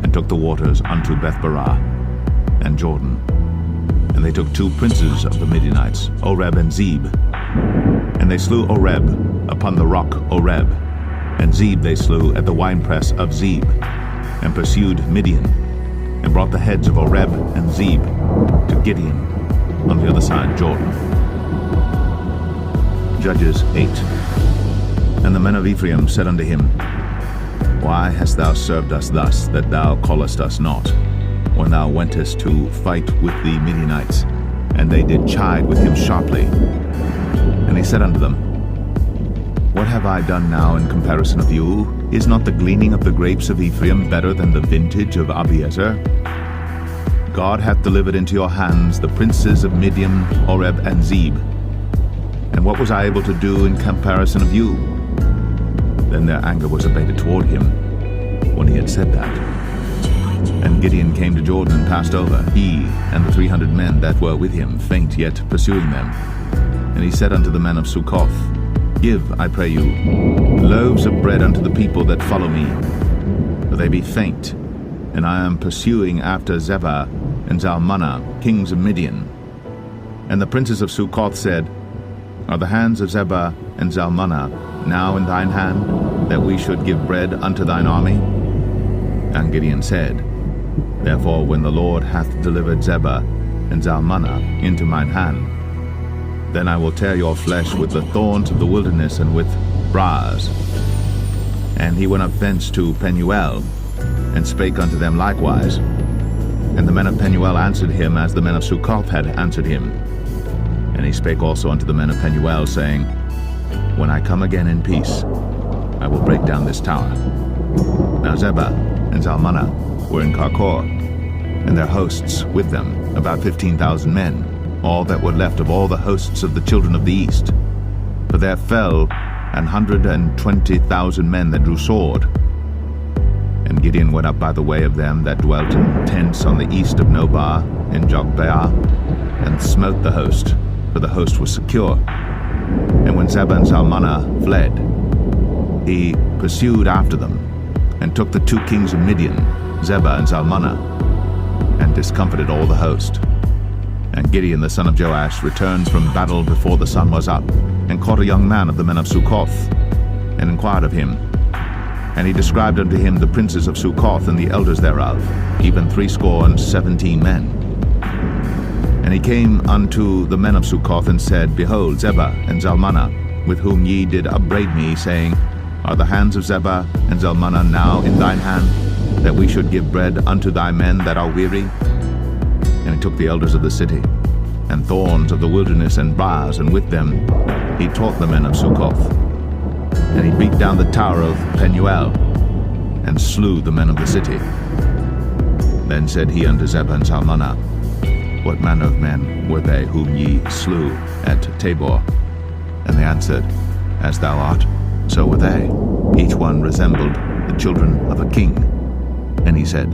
and took the waters unto Beth-barah and Jordan. And they took 2 princes of the Midianites, Oreb and Zeb. And they slew Oreb upon the rock Oreb, and Zeb they slew at the winepress of Zeb, and pursued Midian, and brought the heads of Oreb and Zeb to Gideon on the other side Jordan. Judges 8. And the men of Ephraim said unto him, Why hast thou served us thus, that thou callest us not, when thou wentest to fight with the Midianites? And they did chide with him sharply. And he said unto them, What have I done now in comparison of you? Is not the gleaning of the grapes of Ephraim better than the vintage of Abiezer? God hath delivered into your hands the princes of Midian, Oreb, and Zeb. And what was I able to do in comparison of you? Then their anger was abated toward him when he had said that. And Gideon came to Jordan and passed over, he and the 300 men that were with him, faint yet pursuing them. And he said unto the men of Succoth, Give, I pray you, loaves of bread unto the people that follow me, for they be faint, and I am pursuing after Zebah and Zalmunna, kings of Midian. And the princes of Succoth said, Are the hands of Zebah and Zalmunna now in thine hand, that we should give bread unto thine army? And Gideon said, Therefore when the Lord hath delivered Zebah and Zalmunna into mine hand, then I will tear your flesh with the thorns of the wilderness and with briars. And he went up thence to Penuel, and spake unto them likewise. And the men of Penuel answered him as the men of Succoth had answered him. And he spake also unto the men of Penuel, saying, When I come again in peace, I will break down this tower. Now Zebah and Zalmunna were in Karkor, and their hosts with them, about 15,000 men, all that were left of all the hosts of the children of the east. For there fell 120,000 men that drew sword. And Gideon went up by the way of them that dwelt in tents on the east of Nobah in Jogbeah, and smote the host, for the host was secure. And when Zebah and Zalmunna fled, he pursued after them, and took the 2 kings of Midian, Zebah and Zalmunna, and discomfited all the host. And Gideon the son of Joash returned from battle before the sun was up, and caught a young man of the men of Succoth, and inquired of him. And he described unto him the princes of Succoth and the elders thereof, even 70 men. And he came unto the men of Succoth, and said, Behold, Zebah and Zalmunna, with whom ye did upbraid me, saying, Are the hands of Zebah and Zalmunna now in thine hand, that we should give bread unto thy men that are weary? And he took the elders of the city, and thorns of the wilderness, and briars, and with them he taught the men of Succoth. And he beat down the tower of Penuel, and slew the men of the city. Then said he unto Zebah and Zalmunna, What manner of men were they whom ye slew at Tabor? And they answered, As thou art, so were they. Each one resembled the children of a king. And he said,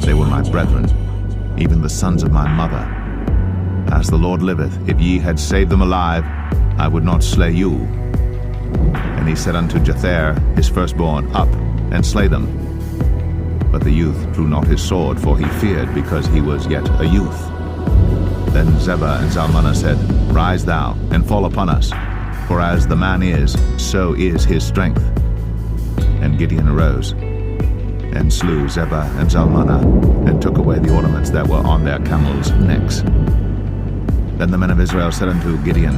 They were my brethren, even the sons of my mother. As the Lord liveth, if ye had saved them alive, I would not slay you. And he said unto Jether, his firstborn, Up, and slay them. But the youth drew not his sword, for he feared, because he was yet a youth. Then Zebah and Zalmunna said, Rise thou, and fall upon us, for as the man is, so is his strength. And Gideon arose, and slew Zebah and Zalmunna, and took away the ornaments that were on their camels' necks. Then the men of Israel said unto Gideon,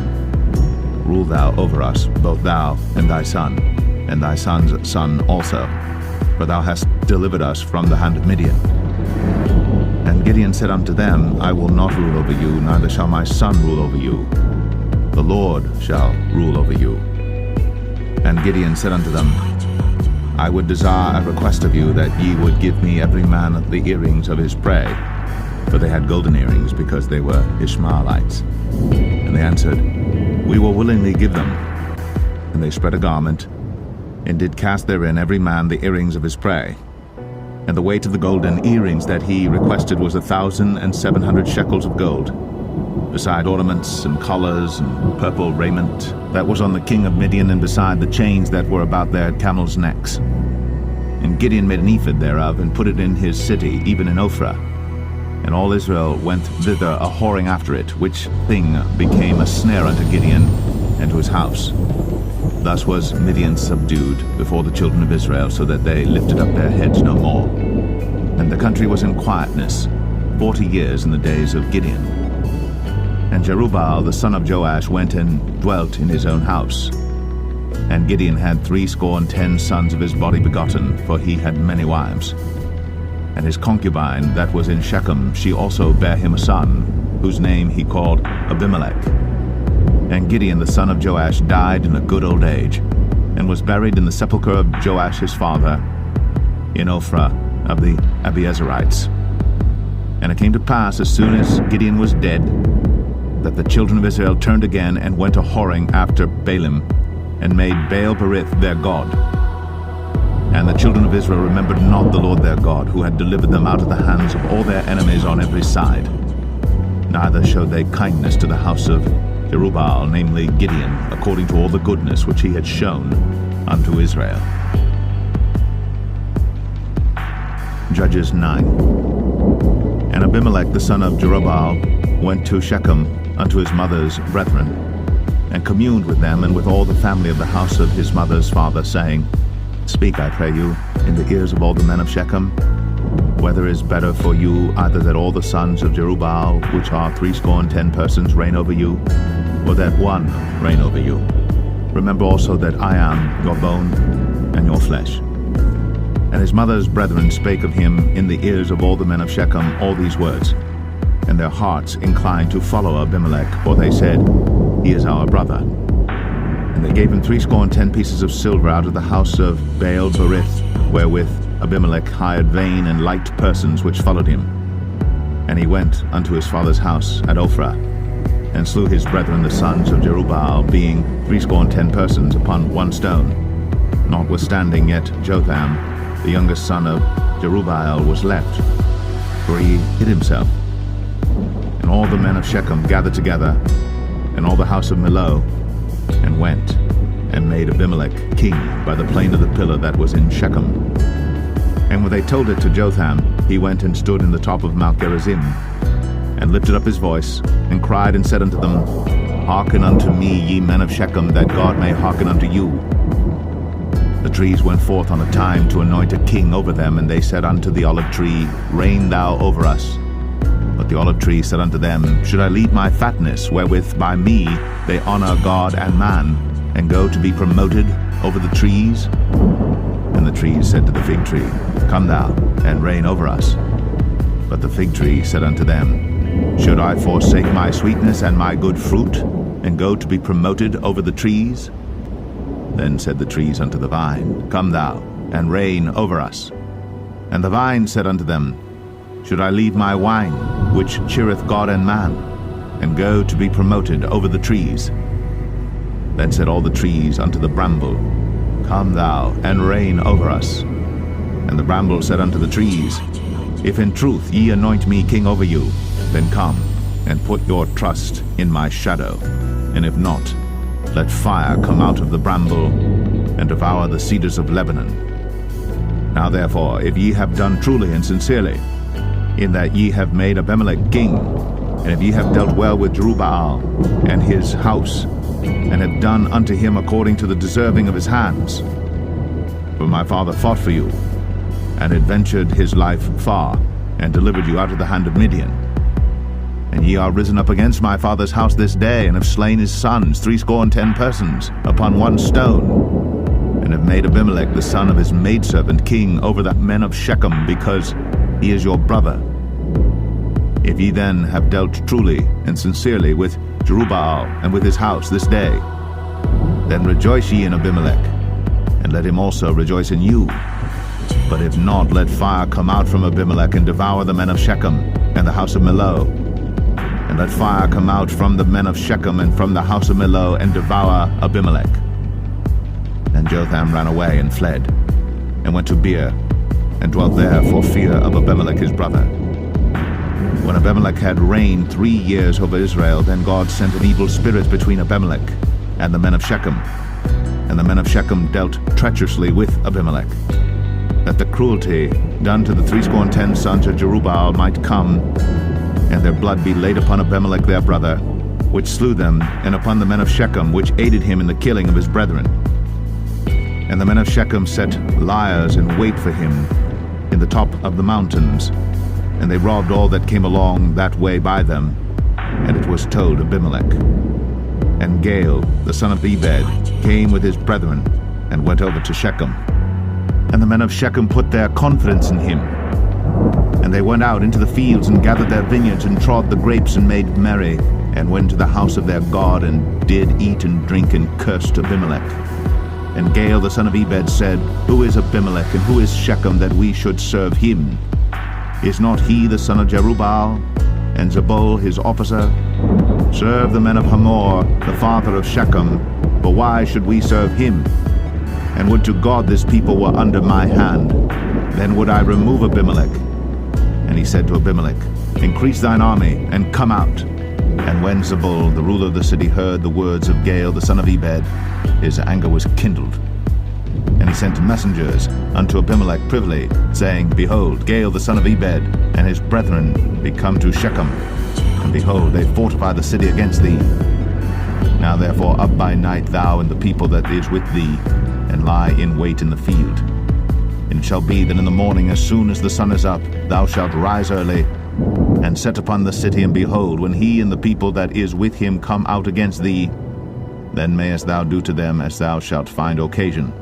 Rule thou over us, both thou and thy son, and thy son's son also, for thou hast delivered us from the hand of Midian. And Gideon said unto them, I will not rule over you, neither shall my son rule over you. The Lord shall rule over you. And Gideon said unto them, I would desire a request of you, that ye would give me every man the earrings of his prey. For they had golden earrings, because they were Ishmaelites. And they answered, We will willingly give them. And they spread a garment, and did cast therein every man the earrings of his prey. And the weight of the golden earrings that he requested was 1,700 shekels of gold, beside ornaments and collars and purple raiment that was on the king of Midian, and beside the chains that were about their camels' necks. And Gideon made an ephod thereof, and put it in his city, even in Ophrah. And all Israel went thither a-whoring after it, which thing became a snare unto Gideon and to his house. Thus was Midian subdued before the children of Israel, so that they lifted up their heads no more. And the country was in quietness 40 years in the days of Gideon. And Jerubbaal the son of Joash went and dwelt in his own house. And Gideon had 70 sons of his body begotten, for he had many wives. And his concubine that was in Shechem, she also bare him a son, whose name he called Abimelech. And Gideon the son of Joash died in a good old age, and was buried in the sepulchre of Joash his father, in Ophrah of the Abiezerites. And it came to pass, as soon as Gideon was dead, that the children of Israel turned again, and went a-whoring after Baalim, and made Baal-berith their god. And the children of Israel remembered not the Lord their God, who had delivered them out of the hands of all their enemies on every side. Neither showed they kindness to the house of Jerubbaal, namely Gideon, according to all the goodness which he had shown unto Israel. Judges 9. And Abimelech the son of Jerubbaal went to Shechem unto his mother's brethren, and communed with them and with all the family of the house of his mother's father, saying, Speak, I pray you, in the ears of all the men of Shechem, whether it is better for you either that all the sons of Jerubbaal, which are 70 persons, reign over you, or that one reign over you. Remember also that I am your bone and your flesh. And his mother's brethren spake of him in the ears of all the men of Shechem all these words. And their hearts inclined to follow Abimelech, for they said, He is our brother. And they gave him 70 pieces of silver out of the house of Baal-berith, wherewith Abimelech hired vain and light persons which followed him. And he went unto his father's house at Ophrah, and slew his brethren the sons of Jerubbaal, being 70 persons upon one stone. Notwithstanding yet Jotham, the youngest son of Jerubbaal, was left, for he hid himself. And all the men of Shechem gathered together, and all the house of Millo, and went and made Abimelech king by the plain of the pillar that was in Shechem. And when they told it to Jotham, he went and stood in the top of Mount Gerizim, and lifted up his voice, and cried and said unto them, Hearken unto me, ye men of Shechem, that God may hearken unto you. The trees went forth on a time to anoint a king over them, and they said unto the olive tree, Reign thou over us. But the olive tree said unto them, Should I leave my fatness, wherewith by me they honor God and man, and go to be promoted over the trees? And the trees said to the fig tree, Come thou, and reign over us. But the fig tree said unto them, Should I forsake my sweetness and my good fruit, and go to be promoted over the trees? Then said the trees unto the vine, Come thou, and reign over us. And the vine said unto them, should I leave my wine, which cheereth God and man, and go to be promoted over the trees? Then said all the trees unto the bramble, Come thou, and reign over us. And the bramble said unto the trees, If in truth ye anoint me king over you, then come, and put your trust in my shadow. And if not, let fire come out of the bramble, and devour the cedars of Lebanon. Now therefore, if ye have done truly and sincerely, in that ye have made Abimelech king, and if ye have dealt well with Jerubbaal and his house, and have done unto him according to the deserving of his hands, for my father fought for you, and adventured his life far, and delivered you out of the hand of Midian. And ye are risen up against my father's house this day, and have slain his sons 70 persons upon one stone, and have made Abimelech the son of his maidservant king over the men of Shechem, because he is your brother. If ye then have dealt truly and sincerely with Jerubbaal and with his house this day, then rejoice ye in Abimelech, and let him also rejoice in you. But if not, let fire come out from Abimelech and devour the men of Shechem and the house of Millo. And let fire come out from the men of Shechem and from the house of Millo and devour Abimelech. Then Jotham ran away and fled, and went to Beer, and dwelt there for fear of Abimelech his brother. When Abimelech had reigned 3 years over Israel, then God sent an evil spirit between Abimelech and the men of Shechem. And the men of Shechem dealt treacherously with Abimelech, that the cruelty done to the 70 sons of Jerubbaal might come, and their blood be laid upon Abimelech their brother, which slew them, and upon the men of Shechem, which aided him in the killing of his brethren. And the men of Shechem set liers in wait for him in the top of the mountains, and they robbed all that came along that way by them. And it was told Abimelech. And Gaal, the son of Ebed, came with his brethren, and went over to Shechem. And the men of Shechem put their confidence in him. And they went out into the fields, and gathered their vineyards, and trod the grapes, and made merry, and went to the house of their God, and did eat and drink, and cursed Abimelech. And Gaal, the son of Ebed, said, Who is Abimelech, and who is Shechem, that we should serve him? Is not he the son of Jerubbaal, and Zebul his officer? Serve the men of Hamor, the father of Shechem, for why should we serve him? And would to God this people were under my hand, then would I remove Abimelech. And he said to Abimelech, Increase thine army, and come out. And when Zebul, the ruler of the city, heard the words of Gaal, the son of Ebed, his anger was kindled. And he sent messengers unto Abimelech privily, saying, Behold, Gaal the son of Ebed and his brethren be come to Shechem, and behold, they fortify the city against thee. Now therefore up by night thou and the people that is with thee, and lie in wait in the field. And it shall be that in the morning, as soon as the sun is up, thou shalt rise early, and set upon the city, and behold, when he and the people that is with him come out against thee, then mayest thou do to them as thou shalt find occasion.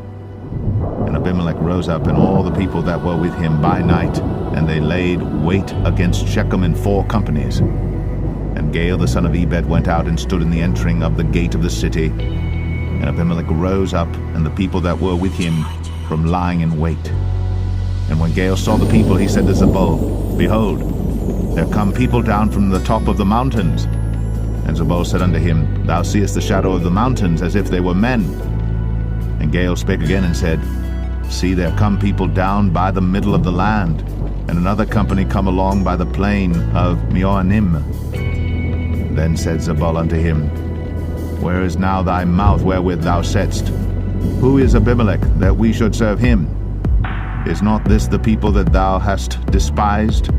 And Abimelech rose up, and all the people that were with him by night, and they laid wait against Shechem in 4 companies. And Gaal the son of Ebed went out and stood in the entering of the gate of the city. And Abimelech rose up, and the people that were with him, from lying in wait. And when Gaal saw the people, he said to Zebul, Behold, there come people down from the top of the mountains. And Zebul said unto him, Thou seest the shadow of the mountains, as if they were men. And Gaal spake again and said, See, there come people down by the middle of the land, and another company come along by the plain of Meonim. Then said Zebul unto him, Where is now thy mouth wherewith thou saidst, Who is Abimelech, that we should serve him? Is not this the people that thou hast despised?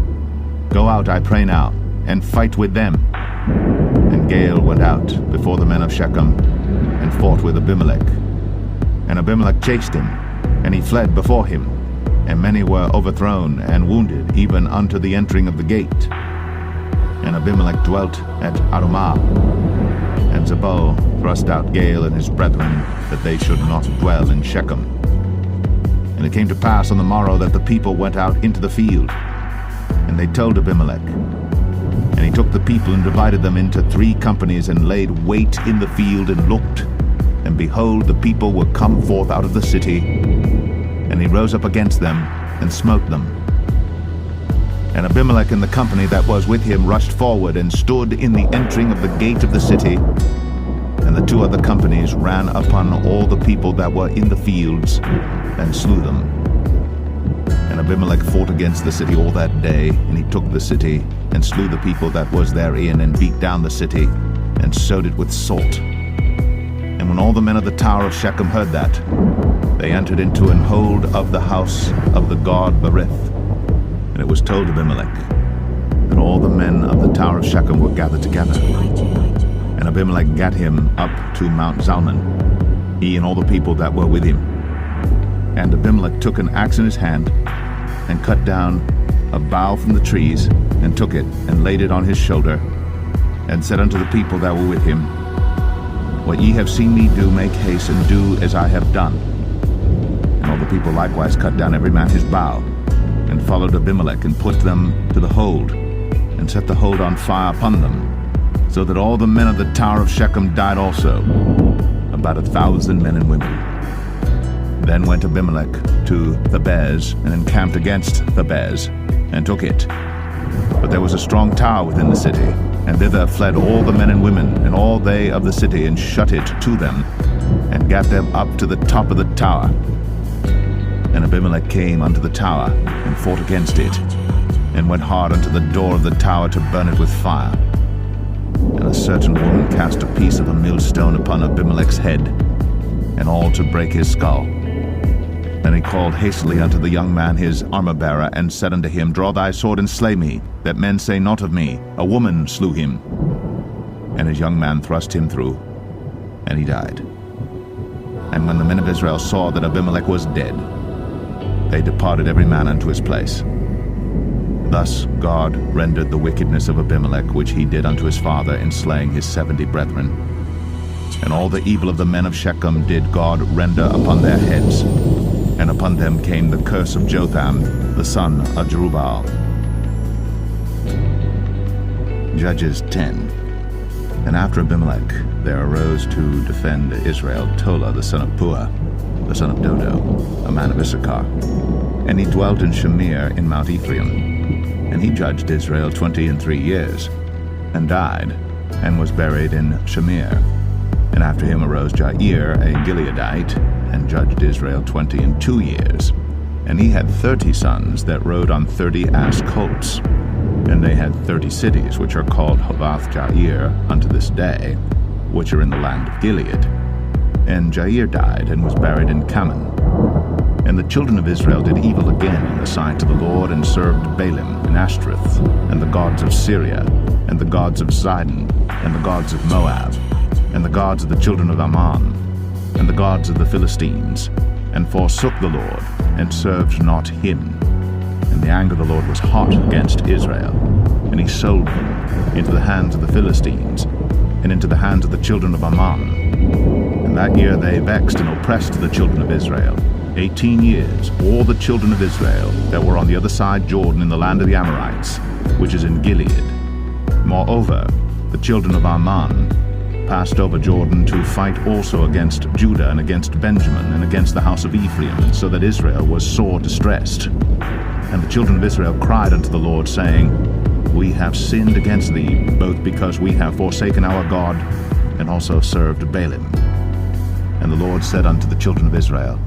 Go out, I pray now, and fight with them. And Gaal went out before the men of Shechem, and fought with Abimelech. And Abimelech chased him, and he fled before him, and many were overthrown and wounded, even unto the entering of the gate. And Abimelech dwelt at Arumah. And Zebul thrust out Gaal and his brethren, that they should not dwell in Shechem. And it came to pass on the morrow that the people went out into the field, and they told Abimelech. And he took the people and divided them into 3 companies, and laid wait in the field, and looked. And behold, the people were come forth out of the city, and he rose up against them, and smote them. And Abimelech and the company that was with him rushed forward and stood in the entering of the gate of the city. And the 2 other companies ran upon all the people that were in the fields and slew them. And Abimelech fought against the city all that day, and he took the city and slew the people that was therein, and beat down the city and sowed it with salt. And when all the men of the tower of Shechem heard that, they entered into an hold of the house of the god Berith. And it was told Abimelech that all the men of the tower of Shechem were gathered together. And Abimelech gat him up to Mount Zalmon, he and all the people that were with him. And Abimelech took an axe in his hand, and cut down a bough from the trees, and took it, and laid it on his shoulder, and said unto the people that were with him, What ye have seen me do, make haste, and do as I have done. And all the people likewise cut down every man his bough, and followed Abimelech, and put them to the hold, and set the hold on fire upon them, so that all the men of the tower of Shechem died also, about 1,000 men and women. Then went Abimelech to Thebez, and encamped against Thebez, and took it. But there was a strong tower within the city, and thither fled all the men and women, and all they of the city, and shut it to them, and gat them up to the top of the tower. And Abimelech came unto the tower, and fought against it, and went hard unto the door of the tower to burn it with fire. And a certain woman cast a piece of a millstone upon Abimelech's head, and all to break his skull. Then he called hastily unto the young man his armor-bearer, and said unto him, Draw thy sword and slay me, that men say not of me, A woman slew him. And his young man thrust him through, and he died. And when the men of Israel saw that Abimelech was dead, they departed every man unto his place. Thus God rendered the wickedness of Abimelech, which he did unto his father, in slaying his 70 brethren. And all the evil of the men of Shechem did God render upon their heads, and upon them came the curse of Jotham, the son of Jerubbaal. Judges 10. And after Abimelech there arose to defend Israel Tola, the son of Puah, the son of Dodo, a man of Issachar. And he dwelt in Shamir in Mount Ephraim. And he judged Israel 23 years, and died, and was buried in Shamir. And after him arose Jair, a Gileadite, and judged Israel 22 years. And he had 30 sons that rode on 30 ass colts. And they had 30 cities, which are called Havath Jair unto this day, which are in the land of Gilead. And Jair died, and was buried in Kaman. And the children of Israel did evil again in the sight of the Lord, and served Baalim and Ashtoreth, and the gods of Syria, and the gods of Zidon, and the gods of Moab, and the gods of the children of Ammon, and the gods of the Philistines, and forsook the Lord, and served not him. And the anger of the Lord was hot against Israel, and he sold them into the hands of the Philistines, and into the hands of the children of Ammon. And that year they vexed and oppressed the children of Israel 18 years, all the children of Israel that were on the other side Jordan in the land of the Amorites, which is in Gilead. Moreover, the children of Ammon passed over Jordan to fight also against Judah, and against Benjamin, and against the house of Ephraim, so that Israel was sore distressed. And the children of Israel cried unto the Lord, saying, We have sinned against thee, both because we have forsaken our God, and also served Baalim. And the Lord said unto the children of Israel,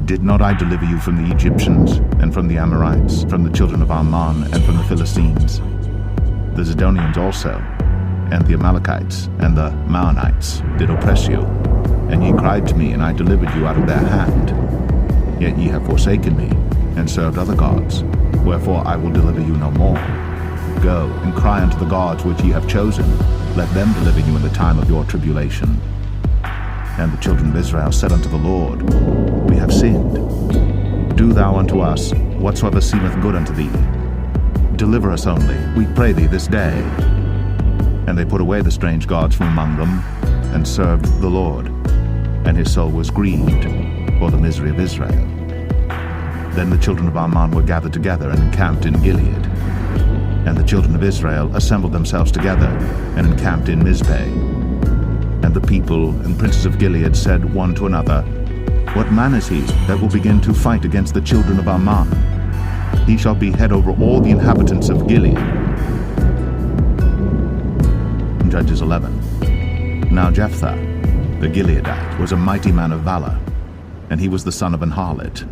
Did not I deliver you from the Egyptians, and from the Amorites, from the children of Ammon, and from the Philistines? The Zidonians also, and the Amalekites, and the Maonites did oppress you. And ye cried to me, and I delivered you out of their hand. Yet ye have forsaken me, and served other gods. Wherefore I will deliver you no more. Go, and cry unto the gods which ye have chosen. Let them deliver you in the time of your tribulation. And the children of Israel said unto the Lord, We have sinned. Do thou unto us whatsoever seemeth good unto thee. Deliver us only, we pray thee, this day. And they put away the strange gods from among them, and served the Lord. And his soul was grieved for the misery of Israel. Then the children of Ammon were gathered together, and encamped in Gilead. And the children of Israel assembled themselves together, and encamped in Mizpeh. And the people and princes of Gilead said one to another, What man is he that will begin to fight against the children of Ammon? he shall be head over all the inhabitants of Gilead. Judges 11. Now Jephthah, the Gileadite, was a mighty man of valor, and he was the son of an harlot.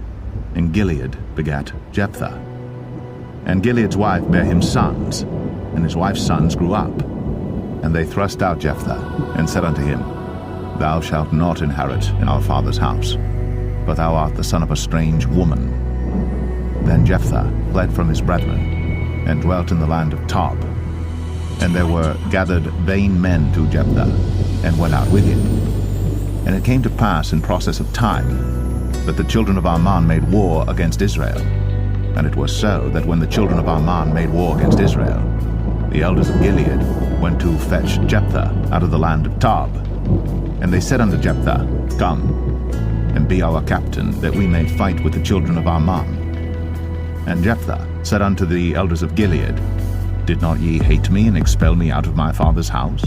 And Gilead begat Jephthah. And Gilead's wife bare him sons, and his wife's sons grew up. And they thrust out Jephthah, and said unto him, Thou shalt not inherit in our father's house, for thou art the son of a strange woman. Then Jephthah fled from his brethren, and dwelt in the land of Tob. And there were gathered vain men to Jephthah, and went out with him. And it came to pass in process of time, that the children of Ammon made war against Israel. And it was so that when the children of Ammon made war against Israel, the elders of Gilead went to fetch Jephthah out of the land of Tob. And they said unto Jephthah, Come, and be our captain, that we may fight with the children of Ammon. And Jephthah said unto the elders of Gilead, Did not ye hate me, and expel me out of my father's house?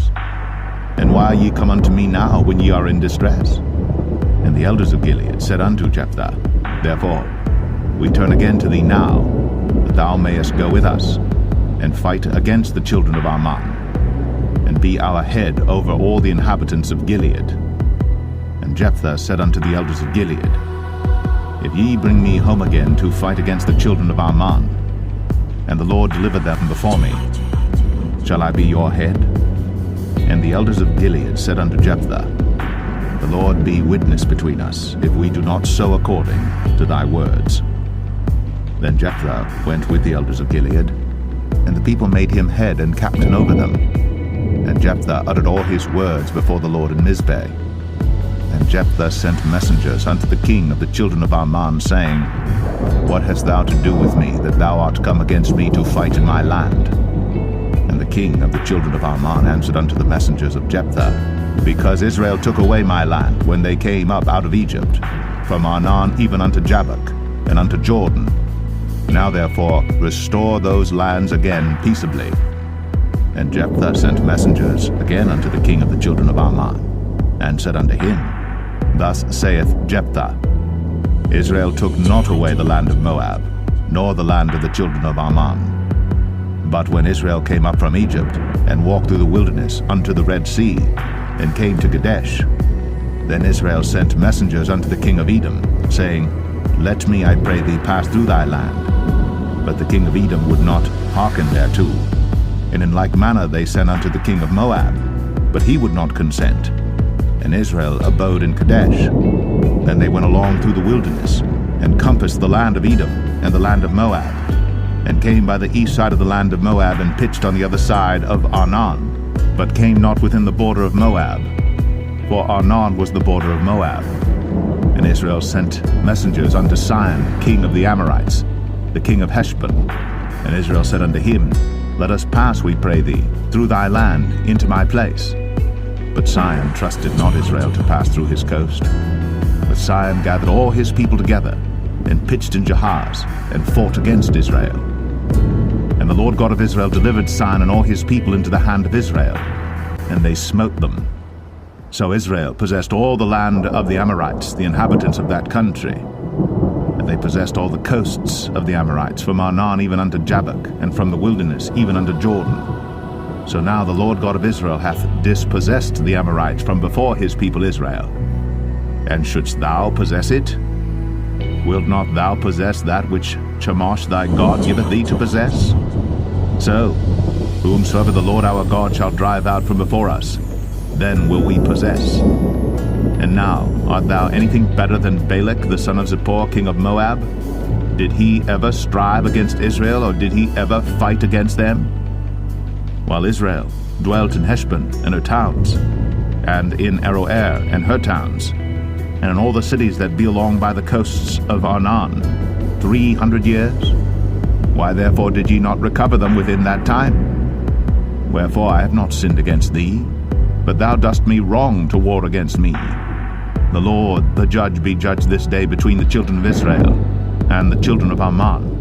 And why are ye come unto me now, when ye are in distress? And the elders of Gilead said unto Jephthah, Therefore we turn again to thee now, that thou mayest go with us, and fight against the children of Ammon, and be our head over all the inhabitants of Gilead. And Jephthah said unto the elders of Gilead, If ye bring me home again to fight against the children of Ammon, and the Lord deliver them before me, shall I be your head? And the elders of Gilead said unto Jephthah, The Lord be witness between us, if we do not so according to thy words. Then Jephthah went with the elders of Gilead, and the people made him head and captain over them. And Jephthah uttered all his words before the Lord in Mizpeh. And Jephthah sent messengers unto the king of the children of Ammon, saying, What hast thou to do with me, that thou art come against me to fight in my land? And the king of the children of Ammon answered unto the messengers of Jephthah, Because Israel took away my land when they came up out of Egypt, from Arnon even unto Jabbok, and unto Jordan. Now therefore restore those lands again peaceably. And Jephthah sent messengers again unto the king of the children of Ammon, and said unto him, Thus saith Jephthah, Israel took not away the land of Moab, nor the land of the children of Ammon. But when Israel came up from Egypt, and walked through the wilderness unto the Red Sea, and came to Kadesh, then Israel sent messengers unto the king of Edom, saying, Let me, I pray thee, pass through thy land. But the king of Edom would not hearken thereto. And in like manner they sent unto the king of Moab, but he would not consent. And Israel abode in Kadesh. Then they went along through the wilderness, and compassed the land of Edom and the land of Moab, and came by the east side of the land of Moab, and pitched on the other side of Arnon, but came not within the border of Moab, for Arnon was the border of Moab. And Israel sent messengers unto Sihon, king of the Amorites, the king of Heshbon. And Israel said unto him, Let us pass, we pray thee, through thy land into my place. But Sihon trusted not Israel to pass through his coast. But Sihon gathered all his people together, and pitched in Jahaz, and fought against Israel. And the Lord God of Israel delivered Sihon and all his people into the hand of Israel, and they smote them. So Israel possessed all the land of the Amorites, the inhabitants of that country. And they possessed all the coasts of the Amorites, from Arnon even unto Jabbok, and from the wilderness even unto Jordan. So now the Lord God of Israel hath dispossessed the Amorites from before his people Israel. And shouldst thou possess it? Wilt not thou possess that which Chemosh thy God giveth thee to possess? So, whomsoever the Lord our God shall drive out from before us, then will we possess. And now, art thou anything better than Balak the son of Zippor, king of Moab? Did he ever strive against Israel, or did he ever fight against them? While Israel dwelt in Heshbon and her towns, and in Aroer and her towns, and in all the cities that be along by the coasts of Arnon, 300 years? Why therefore did ye not recover them within that time? Wherefore I have not sinned against thee, but thou dost me wrong to war against me. The Lord, the judge, be judged this day between the children of Israel and the children of Ammon.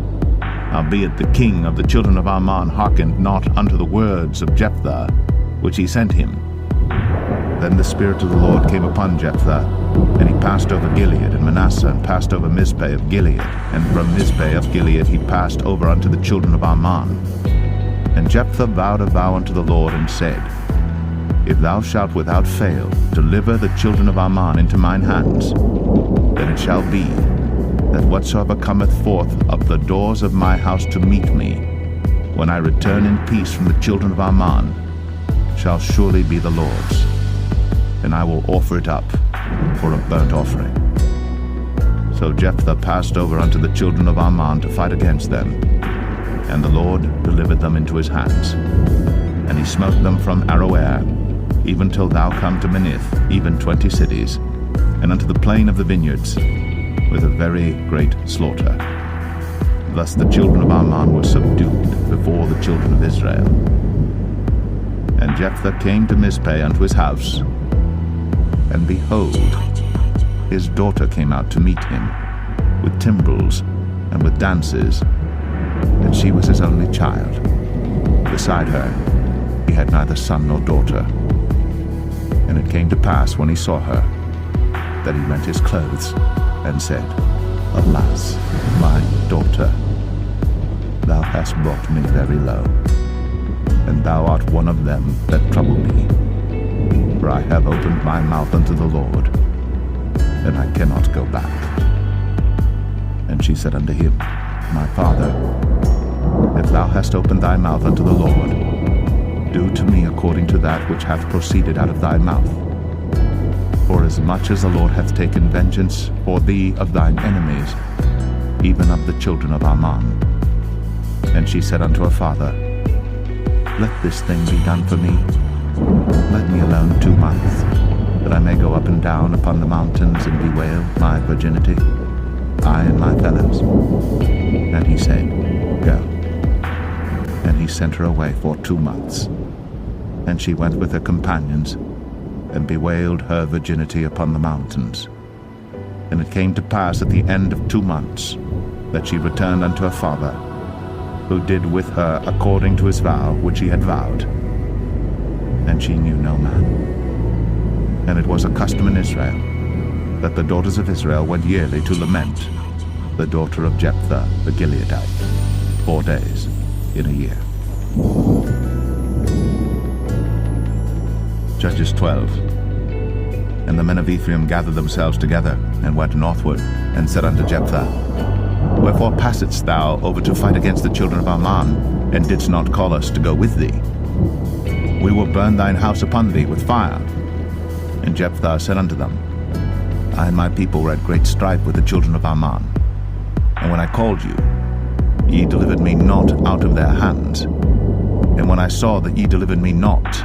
Howbeit the king of the children of Ammon hearkened not unto the words of Jephthah, which he sent him. Then the Spirit of the Lord came upon Jephthah, And he passed over Gilead and Manasseh, and passed over Mizpeh of Gilead. And from Mizpeh of Gilead he passed over unto the children of Ammon. And Jephthah vowed a vow unto the Lord, and said, If thou shalt without fail deliver the children of Ammon into mine hands, then it shall be, that whatsoever cometh forth of the doors of my house to meet me, when I return in peace from the children of Ammon, shall surely be the Lord's, and I will offer it up for a burnt offering. So Jephthah passed over unto the children of Ammon to fight against them, and the Lord delivered them into his hands. And he smote them from Aroer, even till thou come to Minnith, even 20 cities, and unto the plain of the vineyards, with a very great slaughter. Thus the children of Ammon were subdued before the children of Israel. And Jephthah came to Mizpeh unto his house, and behold, his daughter came out to meet him, with timbrels and with dances, and she was his only child. Beside her he had neither son nor daughter. And it came to pass, when he saw her, that he rent his clothes, and said, Alas, my daughter, thou hast brought me very low, and thou art one of them that trouble me. For I have opened my mouth unto the Lord, and I cannot go back. And she said unto him, My father, if thou hast opened thy mouth unto the Lord, do to me according to that which hath proceeded out of thy mouth. For as much as the Lord hath taken vengeance for thee of thine enemies, even of the children of Ammon. And she said unto her father, Let this thing be done for me. Let me alone 2 months, that I may go up and down upon the mountains and bewail my virginity, I and my fellows. And he said, Go. And he sent her away for 2 months. And she went with her companions, and bewailed her virginity upon the mountains. And it came to pass at the end of 2 months, that she returned unto her father, who did with her according to his vow which he had vowed. And she knew no man. And it was a custom in Israel, that the daughters of Israel went yearly to lament the daughter of Jephthah the Gileadite, 4 days in a year. Judges 12. And the men of Ephraim gathered themselves together, and went northward, and said unto Jephthah, Wherefore passedst thou over to fight against the children of Ammon, and didst not call us to go with thee? We will burn thine house upon thee with fire. And Jephthah said unto them, I and my people were at great strife with the children of Ammon. And when I called you, ye delivered me not out of their hands. And when I saw that ye delivered me not,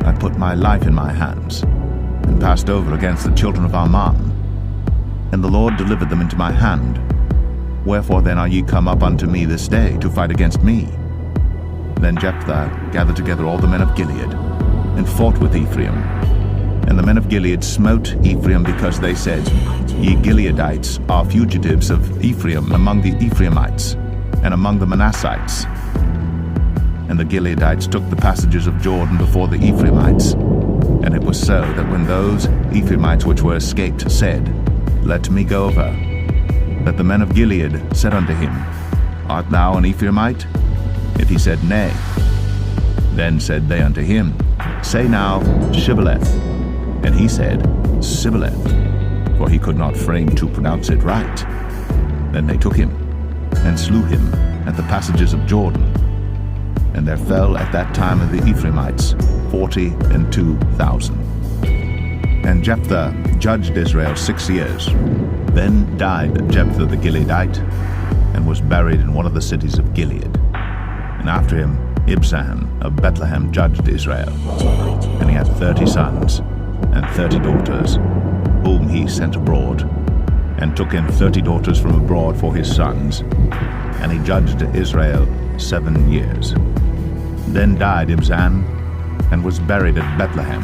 I put my life in my hands, and passed over against the children of Ammon. And the Lord delivered them into my hand. Wherefore then are ye come up unto me this day to fight against me? Then Jephthah gathered together all the men of Gilead, and fought with Ephraim. And the men of Gilead smote Ephraim, because they said, Ye Gileadites are fugitives of Ephraim among the Ephraimites, and among the Manassites. And the Gileadites took the passages of Jordan before the Ephraimites. And it was so, that when those Ephraimites which were escaped said, Let me go over, that the men of Gilead said unto him, Art thou an Ephraimite? If he said, Nay, then said they unto him, Say now, Shibboleth. And he said, Sibboleth, for he could not frame to pronounce it right. Then they took him, and slew him at the passages of Jordan. And there fell at that time of the Ephraimites 42,000. And Jephthah judged Israel 6 years. Then died Jephthah the Gileadite, and was buried in one of the cities of Gilead. And after him Ibzan of Bethlehem judged Israel. And he had 30 sons and 30 daughters, whom he sent abroad, and took in 30 daughters from abroad for his sons. And he judged Israel 7 years. Then died Ibzan, and was buried at Bethlehem.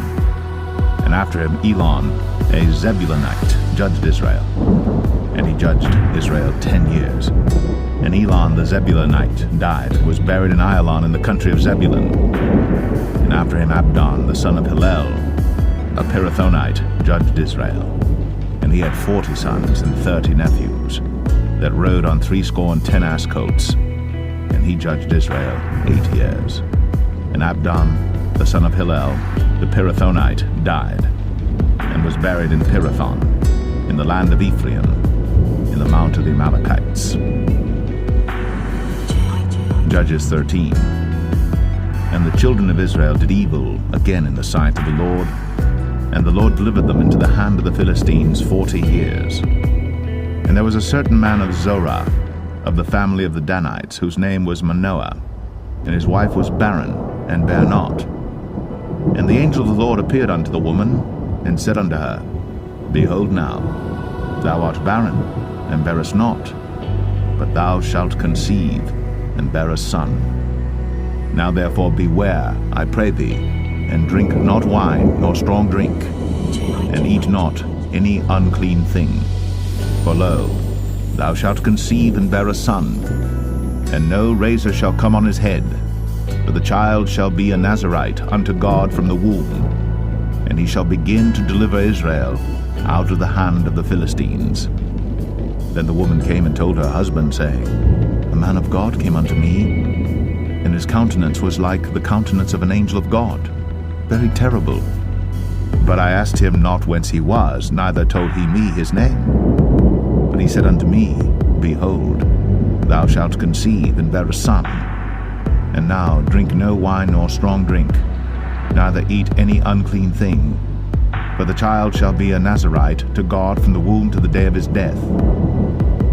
And after him Elon, a Zebulunite, judged Israel. And he judged Israel 10 years. And Elon the Zebulunite died, and was buried in Ailon in the country of Zebulun. And after him Abdon the son of Hillel, a Pirathonite, judged Israel. And he had 40 sons and 30 nephews, that rode on 70 ass colts. And he judged Israel 8 years. And Abdon, the son of Hillel, the Pirathonite, died, and was buried in Pirathon, in the land of Ephraim, in the mount of the Amalekites. Judges 13. And the children of Israel did evil again in the sight of the Lord, and the Lord delivered them into the hand of the Philistines 40 years. And there was a certain man of Zorah, of the family of the Danites, whose name was Manoah, and his wife was barren, and bare not. And the angel of the Lord appeared unto the woman, and said unto her, Behold now, thou art barren, and bearest not, but thou shalt conceive, and bear a son. Now therefore beware, I pray thee, and drink not wine nor strong drink, and eat not any unclean thing. For lo, thou shalt conceive and bear a son, and no razor shall come on his head, for the child shall be a Nazarite unto God from the womb, and he shall begin to deliver Israel out of the hand of the Philistines. Then the woman came and told her husband, saying, A man of God came unto me, and his countenance was like the countenance of an angel of God, very terrible. But I asked him not whence he was, neither told he me his name. But he said unto me, Behold, thou shalt conceive and bear a son. And now drink no wine nor strong drink, neither eat any unclean thing, for the child shall be a Nazarite to God from the womb to the day of his death.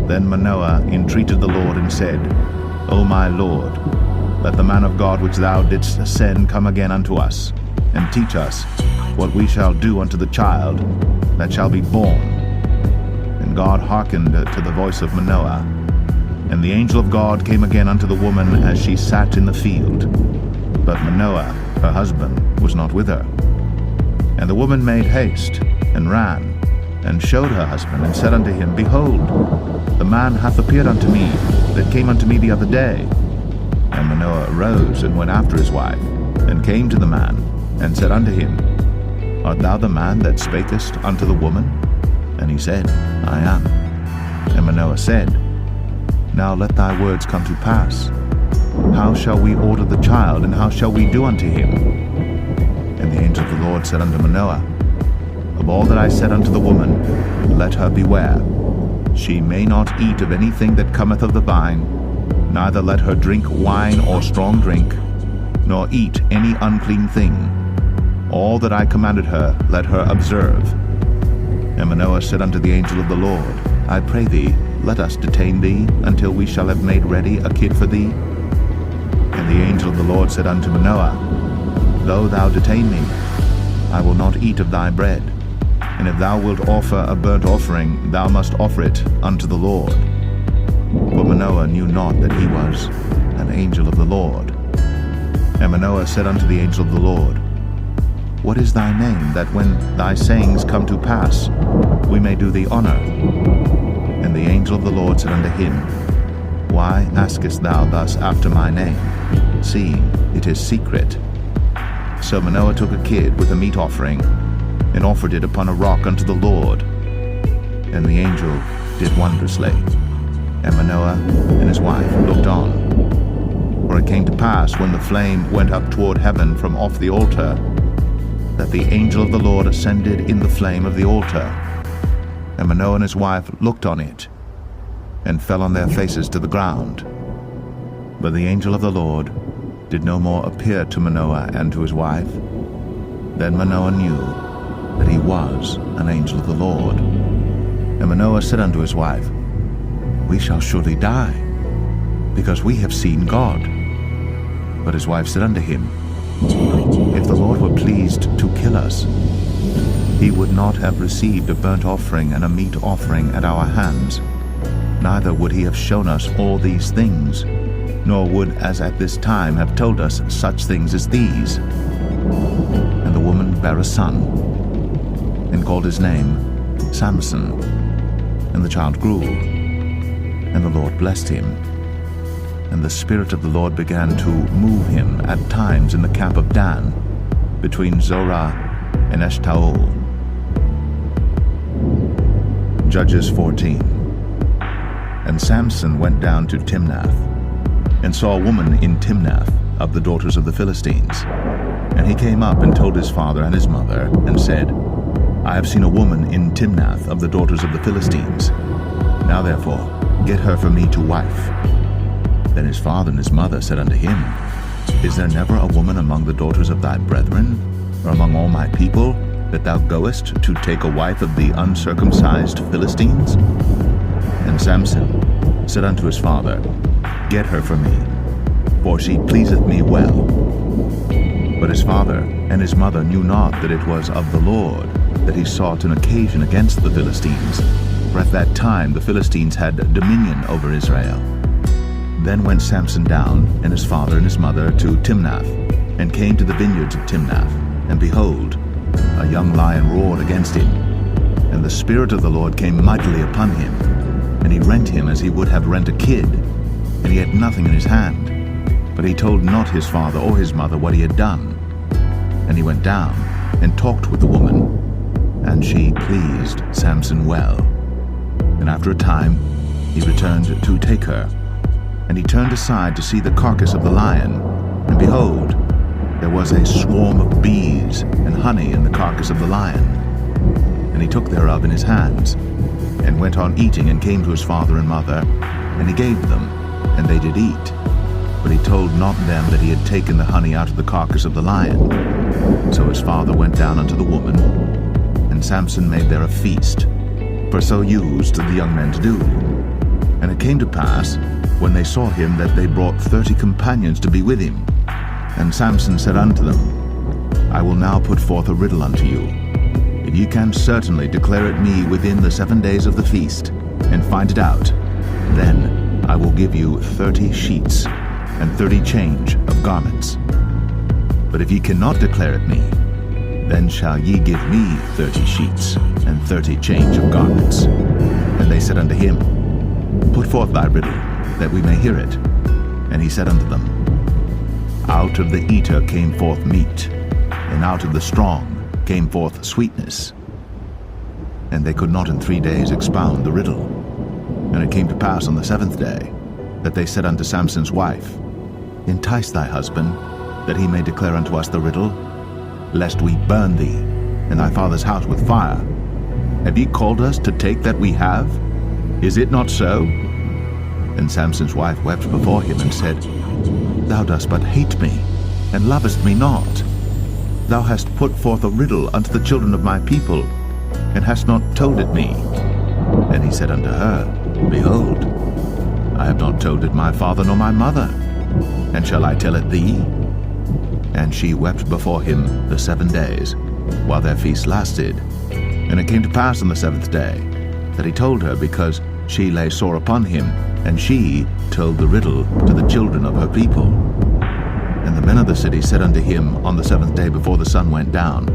Then Manoah entreated the Lord and said, O my Lord, let the man of God which thou didst send come again unto us, and teach us what we shall do unto the child that shall be born. And God hearkened to the voice of Manoah. And the angel of God came again unto the woman as she sat in the field. But Manoah, her husband, was not with her. And the woman made haste, and ran, and showed her husband, and said unto him, Behold, the man hath appeared unto me, that came unto me the other day. And Manoah arose, and went after his wife, and came to the man, and said unto him, Art thou the man that spakest unto the woman? And he said, I am. And Manoah said, Now let thy words come to pass. How shall we order the child, and how shall we do unto him? And the angel of the Lord said unto Manoah, Of all that I said unto the woman, let her beware. She may not eat of anything that cometh of the vine, neither let her drink wine or strong drink, nor eat any unclean thing. All that I commanded her, let her observe. And Manoah said unto the angel of the Lord, I pray thee, let us detain thee until we shall have made ready a kid for thee. And the angel of the Lord said unto Manoah, Though thou detain me, I will not eat of thy bread. And if thou wilt offer a burnt offering, thou must offer it unto the Lord. For Manoah knew not that he was an angel of the Lord. And Manoah said unto the angel of the Lord, What is thy name, that when thy sayings come to pass, we may do thee honor? And the angel of the Lord said unto him, Why askest thou thus after my name, seeing it is secret? So Manoah took a kid with a meat offering, and offered it upon a rock unto the Lord. And the angel did wondrously. And Manoah and his wife looked on. For it came to pass, when the flame went up toward heaven from off the altar, that the angel of the Lord ascended in the flame of the altar. And Manoah and his wife looked on it, and fell on their faces to the ground. But the angel of the Lord did no more appear to Manoah and to his wife. Then Manoah knew that he was an angel of the Lord. And Manoah said unto his wife, We shall surely die, because we have seen God. But his wife said unto him, If the Lord were pleased to kill us, he would not have received a burnt offering and a meat offering at our hands, neither would he have shown us all these things, nor would as at this time have told us such things as these. And the woman bare a son, and called his name Samson. And the child grew, and the Lord blessed him. And the Spirit of the Lord began to move him at times in the camp of Dan, between Zorah and Eshtaol. Judges 14. And Samson went down to Timnath, and saw a woman in Timnath of the daughters of the Philistines. And he came up and told his father and his mother, and said, I have seen a woman in Timnath of the daughters of the Philistines. Now therefore, get her for me to wife. Then his father and his mother said unto him, Is there never a woman among the daughters of thy brethren, or among all my people, that thou goest to take a wife of the uncircumcised Philistines? And Samson said unto his father, Get her for me, for she pleaseth me well. But his father and his mother knew not that it was of the Lord that he sought an occasion against the Philistines, for at that time the Philistines had dominion over Israel. Then went Samson down, and his father and his mother, to Timnath, and came to the vineyards of Timnath. And behold, a young lion roared against him. And the Spirit of the Lord came mightily upon him, and he rent him as he would have rent a kid, and he had nothing in his hand. But he told not his father or his mother what he had done. And he went down and talked with the woman, and she pleased Samson well. And after a time he returned to take her. And he turned aside to see the carcass of the lion, and behold, there was a swarm of bees and honey in the carcass of the lion. And he took thereof in his hands, and went on eating, and came to his father and mother, and he gave them, and they did eat. But he told not them that he had taken the honey out of the carcass of the lion. So his father went down unto the woman, and Samson made there a feast, for so used the young men to do. And it came to pass, when they saw him, that they brought 30 companions to be with him. And Samson said unto them, I will now put forth a riddle unto you. If ye can certainly declare it me within the 7 days of the feast, and find it out, then I will give you 30 sheets, and 30 change of garments. But if ye cannot declare it me, then shall ye give me 30 sheets, and 30 change of garments. And they said unto him, Put forth thy riddle, that we may hear it. And he said unto them, Out of the eater came forth meat, and out of the strong came forth sweetness. And they could not in 3 days expound the riddle. And it came to pass on the 7th day, that they said unto Samson's wife, Entice thy husband, that he may declare unto us the riddle, lest we burn thee and thy father's house with fire. Have ye called us to take that we have? Is it not so? And Samson's wife wept before him, and said, Thou dost but hate me, and lovest me not. Thou hast put forth a riddle unto the children of my people, and hast not told it me. And he said unto her, Behold, I have not told it my father nor my mother, and shall I tell it thee? And she wept before him the 7 days, while their feast lasted. And it came to pass on the 7th day, that he told her, because she lay sore upon him, and she told the riddle to the children of her people. And the men of the city said unto him on the 7th day before the sun went down,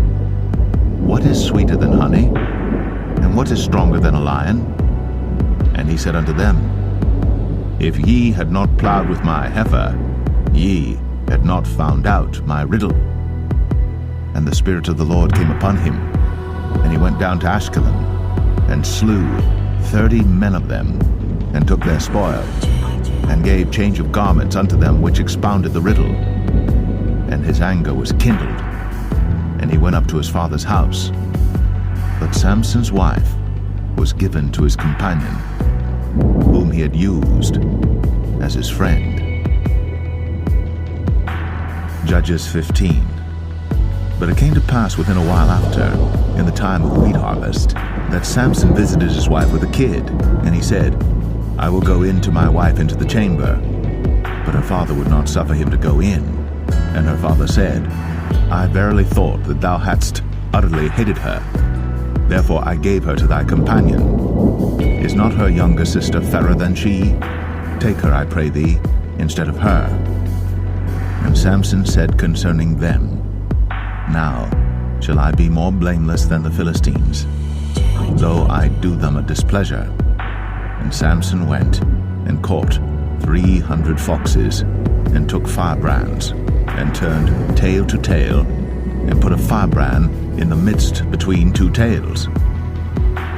What is sweeter than honey? And what is stronger than a lion? And he said unto them, If ye had not plowed with my heifer, ye had not found out my riddle. And the Spirit of the Lord came upon him, and he went down to Ashkelon, and slew 30 men of them, and took their spoil, and gave change of garments unto them which expounded the riddle. And his anger was kindled, and he went up to his father's house. But Samson's wife was given to his companion, whom he had used as his friend. Judges 15. But it came to pass within a while after, in the time of wheat harvest, that Samson visited his wife with a kid, and he said, I will go in to my wife into the chamber. But her father would not suffer him to go in. And her father said, I verily thought that thou hadst utterly hated her. Therefore I gave her to thy companion. Is not her younger sister fairer than she? Take her, I pray thee, instead of her. And Samson said concerning them, Now shall I be more blameless than the Philistines, though I do them a displeasure. And Samson went and caught 300 foxes, and took firebrands, and turned tail to tail, and put a firebrand in the midst between two tails.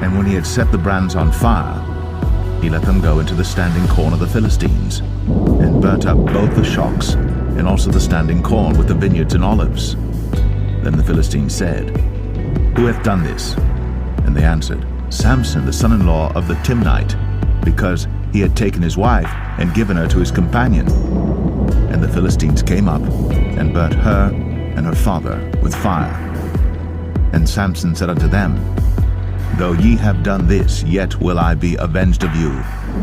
And when he had set the brands on fire, he let them go into the standing corn of the Philistines, and burnt up both the shocks and also the standing corn with the vineyards and olives. Then the Philistines said, Who hath done this? And they answered, Samson, the son-in-law of the Timnite, because he had taken his wife and given her to his companion. And the Philistines came up and burnt her and her father with fire. And Samson said unto them, Though ye have done this, yet will I be avenged of you,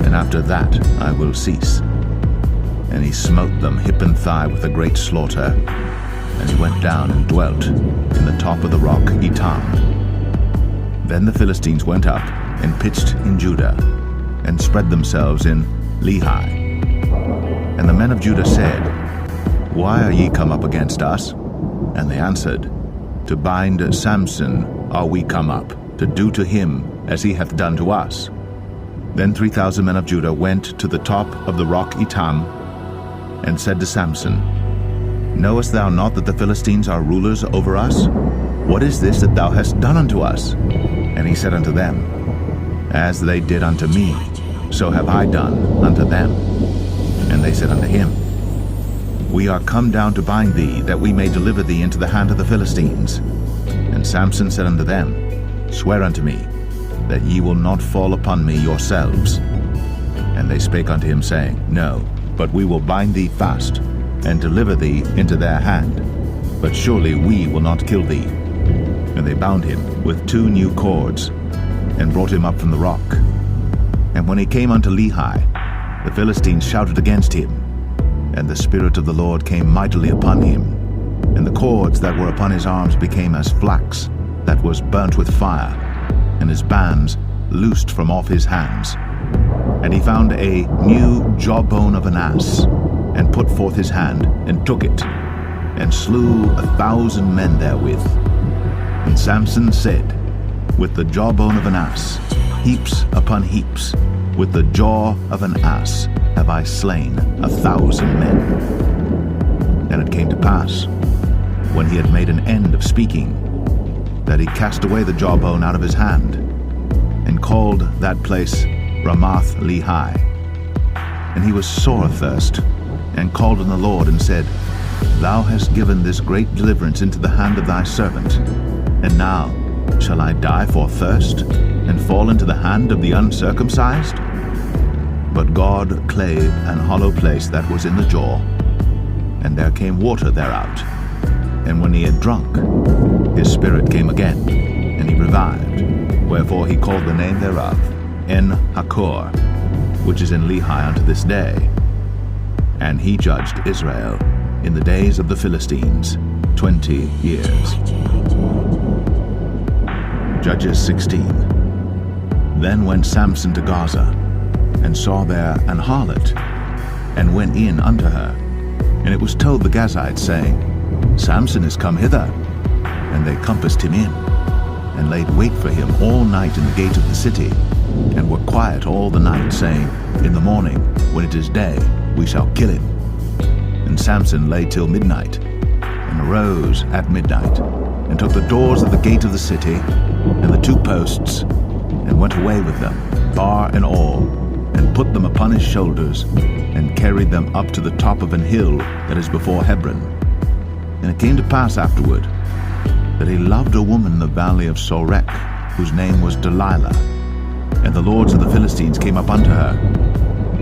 and after that I will cease. And he smote them hip and thigh with a great slaughter, and he went down and dwelt in the top of the rock Etam. Then the Philistines went up and pitched in Judah, and spread themselves in Lehi. And the men of Judah said, Why are ye come up against us? And they answered, To bind Samson are we come up, to do to him as he hath done to us. Then 3,000 men of Judah went to the top of the rock Etam, and said to Samson, Knowest thou not that the Philistines are rulers over us? What is this that thou hast done unto us? And he said unto them, As they did unto me, so have I done unto them. And they said unto him, We are come down to bind thee, that we may deliver thee into the hand of the Philistines. And Samson said unto them, Swear unto me, that ye will not fall upon me yourselves. And they spake unto him, saying, No, but we will bind thee fast, and deliver thee into their hand. But surely we will not kill thee. And they bound him with 2 new cords, and brought him up from the rock. And when he came unto Lehi, the Philistines shouted against him, and the Spirit of the Lord came mightily upon him, and the cords that were upon his arms became as flax that was burnt with fire, and his bands loosed from off his hands. And he found a new jawbone of an ass, and put forth his hand, and took it, and slew 1,000 men therewith. And Samson said, With the jawbone of an ass, heaps upon heaps, with the jaw of an ass have I slain 1,000 men. And it came to pass, when he had made an end of speaking, that he cast away the jawbone out of his hand, and called that place Ramath Lehi. And he was sore athirst, and called on the Lord, and said, Thou hast given this great deliverance into the hand of thy servant, and now shall I die for thirst, and fall into the hand of the uncircumcised? But God clave an hollow place that was in the jaw, and there came water thereout. And when he had drunk, his spirit came again, and he revived. Wherefore he called the name thereof En-Hakkore, which is in Lehi unto this day. And he judged Israel in the days of the Philistines 20 years. Judges 16. Then went Samson to Gaza, and saw there an harlot, and went in unto her. And it was told the Gazites, saying, Samson is come hither. And they compassed him in, and laid wait for him all night in the gate of the city, and were quiet all the night, saying, In the morning, when it is day, we shall kill him. And Samson lay till midnight, and arose at midnight, and took the doors of the gate of the city, and the 2 posts, and went away with them, bar and all, and put them upon his shoulders, and carried them up to the top of an hill that is before Hebron. And it came to pass afterward, that he loved a woman in the valley of Sorek, whose name was Delilah. And the lords of the Philistines came up unto her,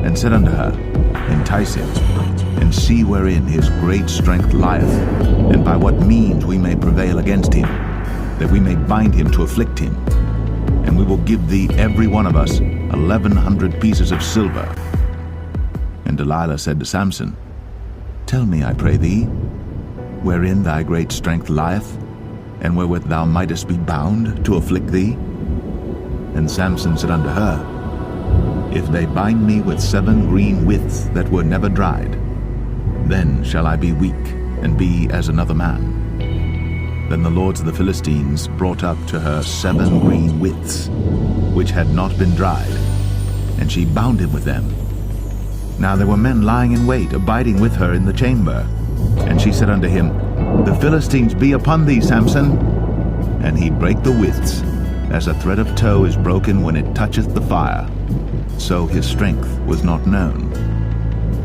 and said unto her, Entice him, and see wherein his great strength lieth, and by what means we may prevail against him, that we may bind him to afflict him. And we will give thee every one of us 1,100 pieces of silver. And Delilah said to Samson, Tell me, I pray thee, wherein thy great strength lieth, and wherewith thou mightest be bound to afflict thee? And Samson said unto her, If they bind me with 7 green withs that were never dried, then shall I be weak, and be as another man. Then the lords of the Philistines brought up to her 7 green withs, which had not been dried, and she bound him with them. Now there were men lying in wait, abiding with her in the chamber. And she said unto him, The Philistines be upon thee, Samson. And he brake the withs, as a thread of tow is broken when it toucheth the fire, so his strength was not known.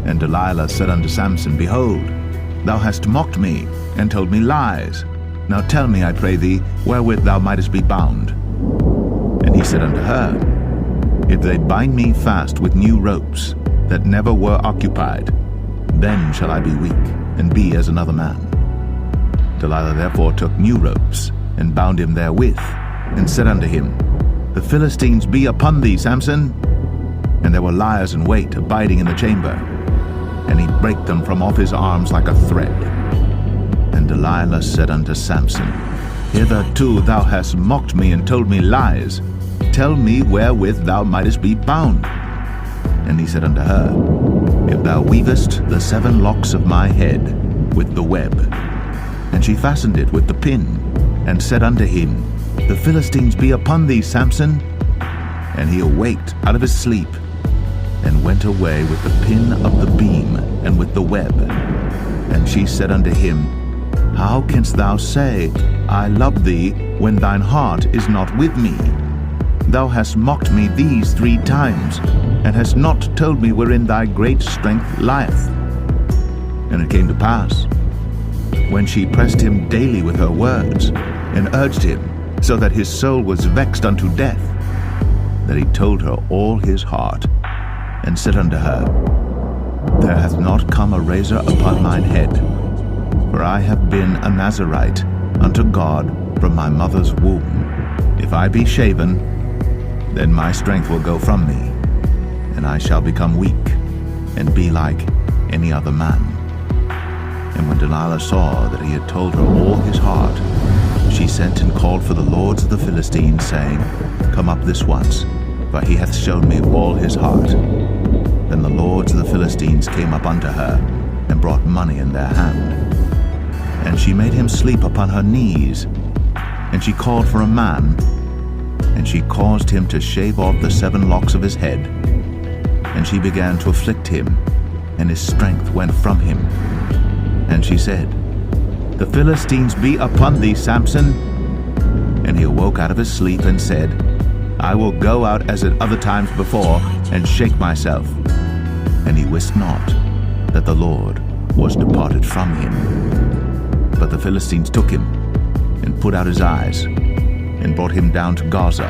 And Delilah said unto Samson, Behold, thou hast mocked me, and told me lies. Now tell me, I pray thee, wherewith thou mightest be bound. And he said unto her, If they bind me fast with new ropes, that never were occupied, then shall I be weak, and be as another man. Delilah therefore took new ropes, and bound him therewith, and said unto him, The Philistines be upon thee, Samson. And there were liers in wait, abiding in the chamber. And he brake them from off his arms like a thread. And Delilah said unto Samson, Hitherto thou hast mocked me, and told me lies. Tell me wherewith thou mightest be bound. And he said unto her, If thou weavest the 7 locks of my head with the web. And she fastened it with the pin, and said unto him, The Philistines be upon thee, Samson. And he awaked out of his sleep, and went away with the pin of the beam, and with the web. And she said unto him, How canst thou say, I love thee, when thine heart is not with me? Thou hast mocked me these 3 times, and hast not told me wherein thy great strength lieth. And it came to pass, when she pressed him daily with her words, and urged him, so that his soul was vexed unto death, that he told her all his heart, and said unto her, There hath not come a razor upon mine head, for I have been a Nazarite unto God from my mother's womb. If I be shaven, then my strength will go from me, and I shall become weak, and be like any other man. And when Delilah saw that he had told her all his heart, she sent and called for the lords of the Philistines, saying, Come up this once, for he hath shown me all his heart. Then the lords of the Philistines came up unto her, and brought money in their hand. And she made him sleep upon her knees, and she called for a man, and she caused him to shave off the 7 locks of his head. And she began to afflict him, and his strength went from him. And she said, The Philistines be upon thee, Samson. And he awoke out of his sleep, and said, I will go out as at other times before, and shake myself. And he wist not that the Lord was departed from him. But the Philistines took him, and put out his eyes, and brought him down to Gaza,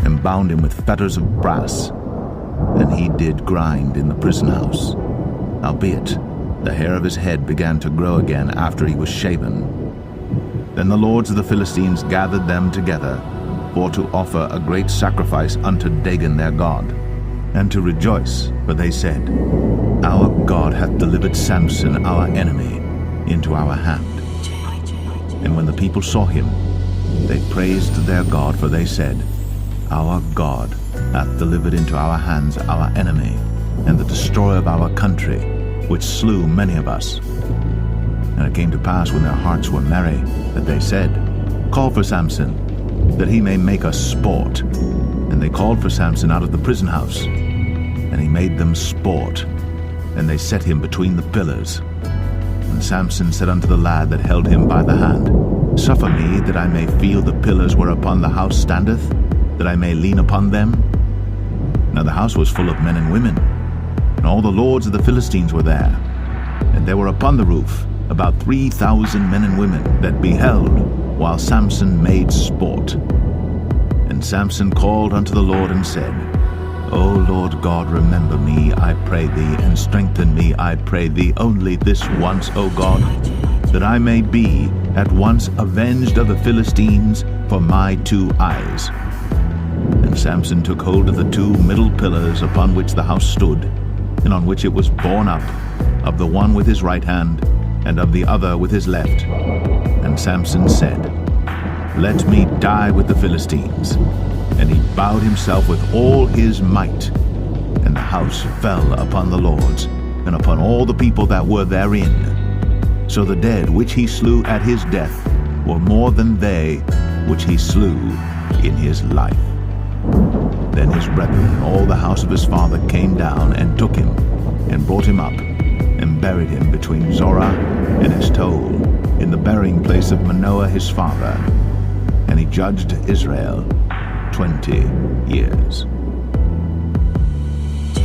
and bound him with fetters of brass. And he did grind in the prison house. Howbeit, the hair of his head began to grow again after he was shaven. Then the lords of the Philistines gathered them together, for to offer a great sacrifice unto Dagon their god, and to rejoice, for they said, Our God hath delivered Samson our enemy into our hand. And when the people saw him, they praised their God, for they said, Our God hath delivered into our hands our enemy, and the destroyer of our country, which slew many of us. And it came to pass, when their hearts were merry, that they said, Call for Samson, that he may make us sport. And they called for Samson out of the prison house, and he made them sport, and they set him between the pillars. And Samson said unto the lad that held him by the hand, Suffer me that I may feel the pillars whereupon the house standeth, that I may lean upon them. Now the house was full of men and women, and all the lords of the Philistines were there. And there were upon the roof about 3,000 men and women that beheld while Samson made sport. And Samson called unto the Lord and said, O Lord God, remember me, I pray thee, and strengthen me, I pray thee, only this once, O God, that I may be at once avenged of the Philistines for my 2 eyes. And Samson took hold of the 2 middle pillars upon which the house stood, and on which it was borne up, of the one with his right hand, and of the other with his left. And Samson said, Let me die with the Philistines. And he bowed himself with all his might. And the house fell upon the lords, and upon all the people that were therein. So the dead which he slew at his death were more than they which he slew in his life. Then his brethren and all the house of his father came down, and took him, and brought him up, and buried him between Zorah and Eshtaol, in the burying place of Manoah his father. And he judged Israel 20 years.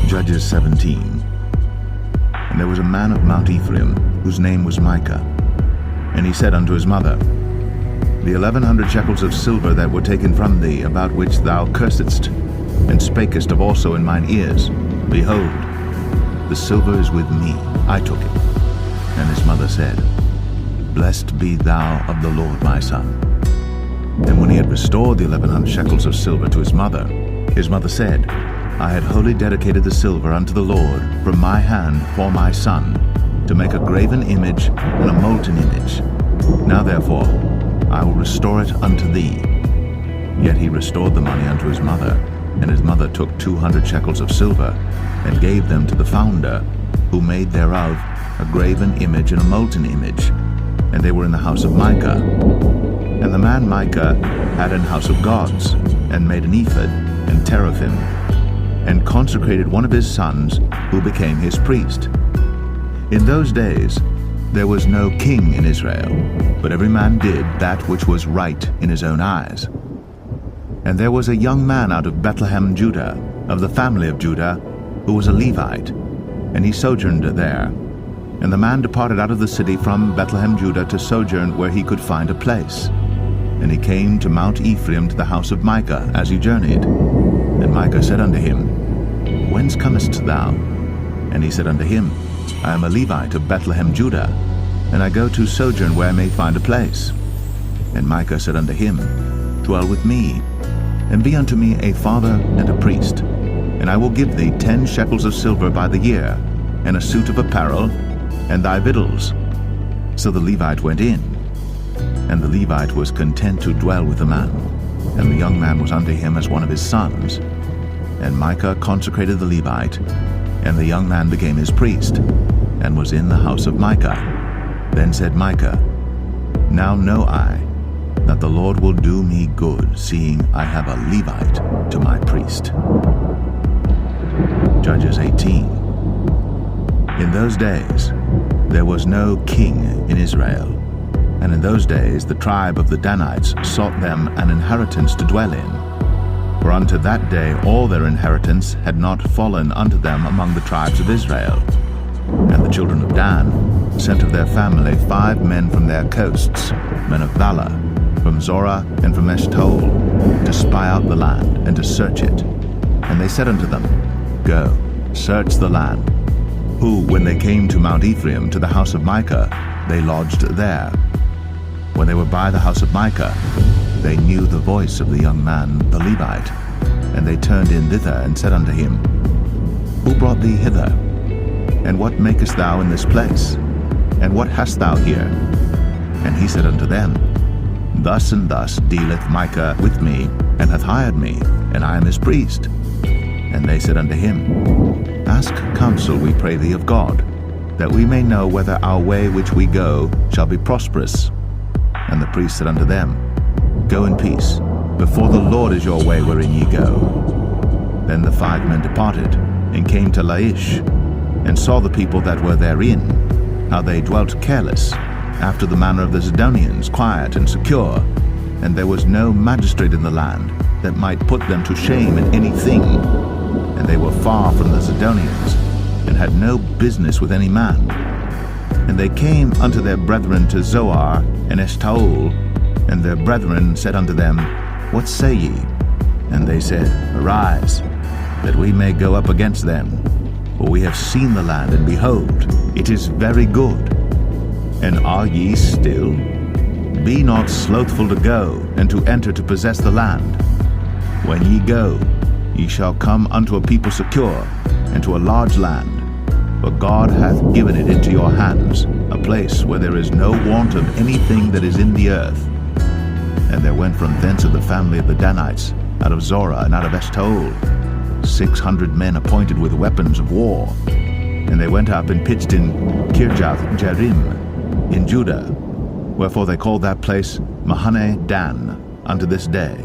Judges 17. And there was a man of Mount Ephraim, whose name was Micah. And he said unto his mother, The 1100 shekels of silver that were taken from thee, about which thou cursedst, and spakest of also in mine ears, behold, the silver is with me, I took it. And his mother said, Blessed be thou of the Lord, my son. And when he had restored the 1100 shekels of silver to his mother said, I had wholly dedicated the silver unto the Lord from my hand for my son, to make a graven image and a molten image. Now therefore I will restore it unto thee. Yet he restored the money unto his mother, and his mother took 200 shekels of silver, and gave them to the founder, who made thereof a graven image and a molten image, and they were in the house of Micah. And the man Micah had an house of gods, and made an ephod and teraphim, and consecrated one of his sons, who became his priest. In those days there was no king in Israel, but every man did that which was right in his own eyes. And there was a young man out of Bethlehem, Judah, of the family of Judah, who was a Levite, and he sojourned there. And the man departed out of the city from Bethlehem, Judah, to sojourn where he could find a place. And he came to Mount Ephraim, to the house of Micah, as he journeyed. And Micah said unto him, Whence comest thou? And he said unto him, I am a Levite of Bethlehem, Judah, and I go to sojourn where I may find a place. And Micah said unto him, Dwell with me, and be unto me a father and a priest, and I will give thee 10 shekels of silver by the year, and a suit of apparel, and thy victuals. So the Levite went in, and the Levite was content to dwell with the man, and the young man was unto him as one of his sons. And Micah consecrated the Levite, and the young man became his priest, and was in the house of Micah. Then said Micah, Now know I that the Lord will do me good, seeing I have a Levite to my priest. Judges 18. In those days there was no king in Israel, and in those days the tribe of the Danites sought them an inheritance to dwell in. For unto that day all their inheritance had not fallen unto them among the tribes of Israel. And the children of Dan sent of their family 5 men from their coasts, men of valor, from Zorah and from Eshtaol, to spy out the land and to search it. And they said unto them, Go, search the land. Who, when they came to Mount Ephraim, to the house of Micah, they lodged there. When they were by the house of Micah, they knew the voice of the young man, the Levite, and they turned in thither, and said unto him, Who brought thee hither? And what makest thou in this place? And what hast thou here? And he said unto them, Thus and thus dealeth Micah with me, and hath hired me, and I am his priest. And they said unto him, Ask counsel, we pray thee, of God, that we may know whether our way which we go shall be prosperous. And the priest said unto them, Go in peace. Before the Lord is your way wherein ye go. Then the 5 men departed, and came to Laish, and saw the people that were therein, how they dwelt careless, after the manner of the Zidonians, quiet and secure, and there was no magistrate in the land that might put them to shame in anything. And they were far from the Zidonians, and had no business with any man. And they came unto their brethren to Zoar and Eshtaol, and their brethren said unto them, What say ye? And they said, Arise, that we may go up against them. For we have seen the land, and behold, it is very good. And are ye still? Be not slothful to go, and to enter to possess the land. When ye go, ye shall come unto a people secure, and to a large land. For God hath given it into your hands, a place where there is no want of anything that is in the earth. And there went from thence of the family of the Danites, out of Zorah and out of Eshtaol, 600 men appointed with weapons of war. And they went up and pitched in Kirjath Jearim in Judah, wherefore they called that place Mahane Dan unto this day.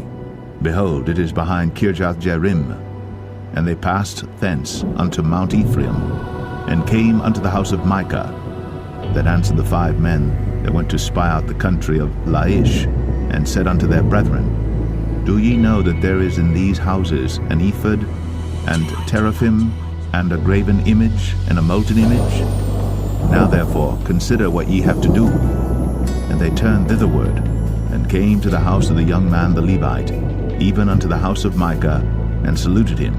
Behold, it is behind Kirjath Jearim. And they passed thence unto Mount Ephraim, and came unto the house of Micah. Then answered the 5 men that went to spy out the country of Laish, and said unto their brethren, Do ye know that there is in these houses an ephod, and teraphim, and a graven image, and a molten image? Now therefore consider what ye have to do. And they turned thitherward, and came to the house of the young man the Levite, even unto the house of Micah, and saluted him.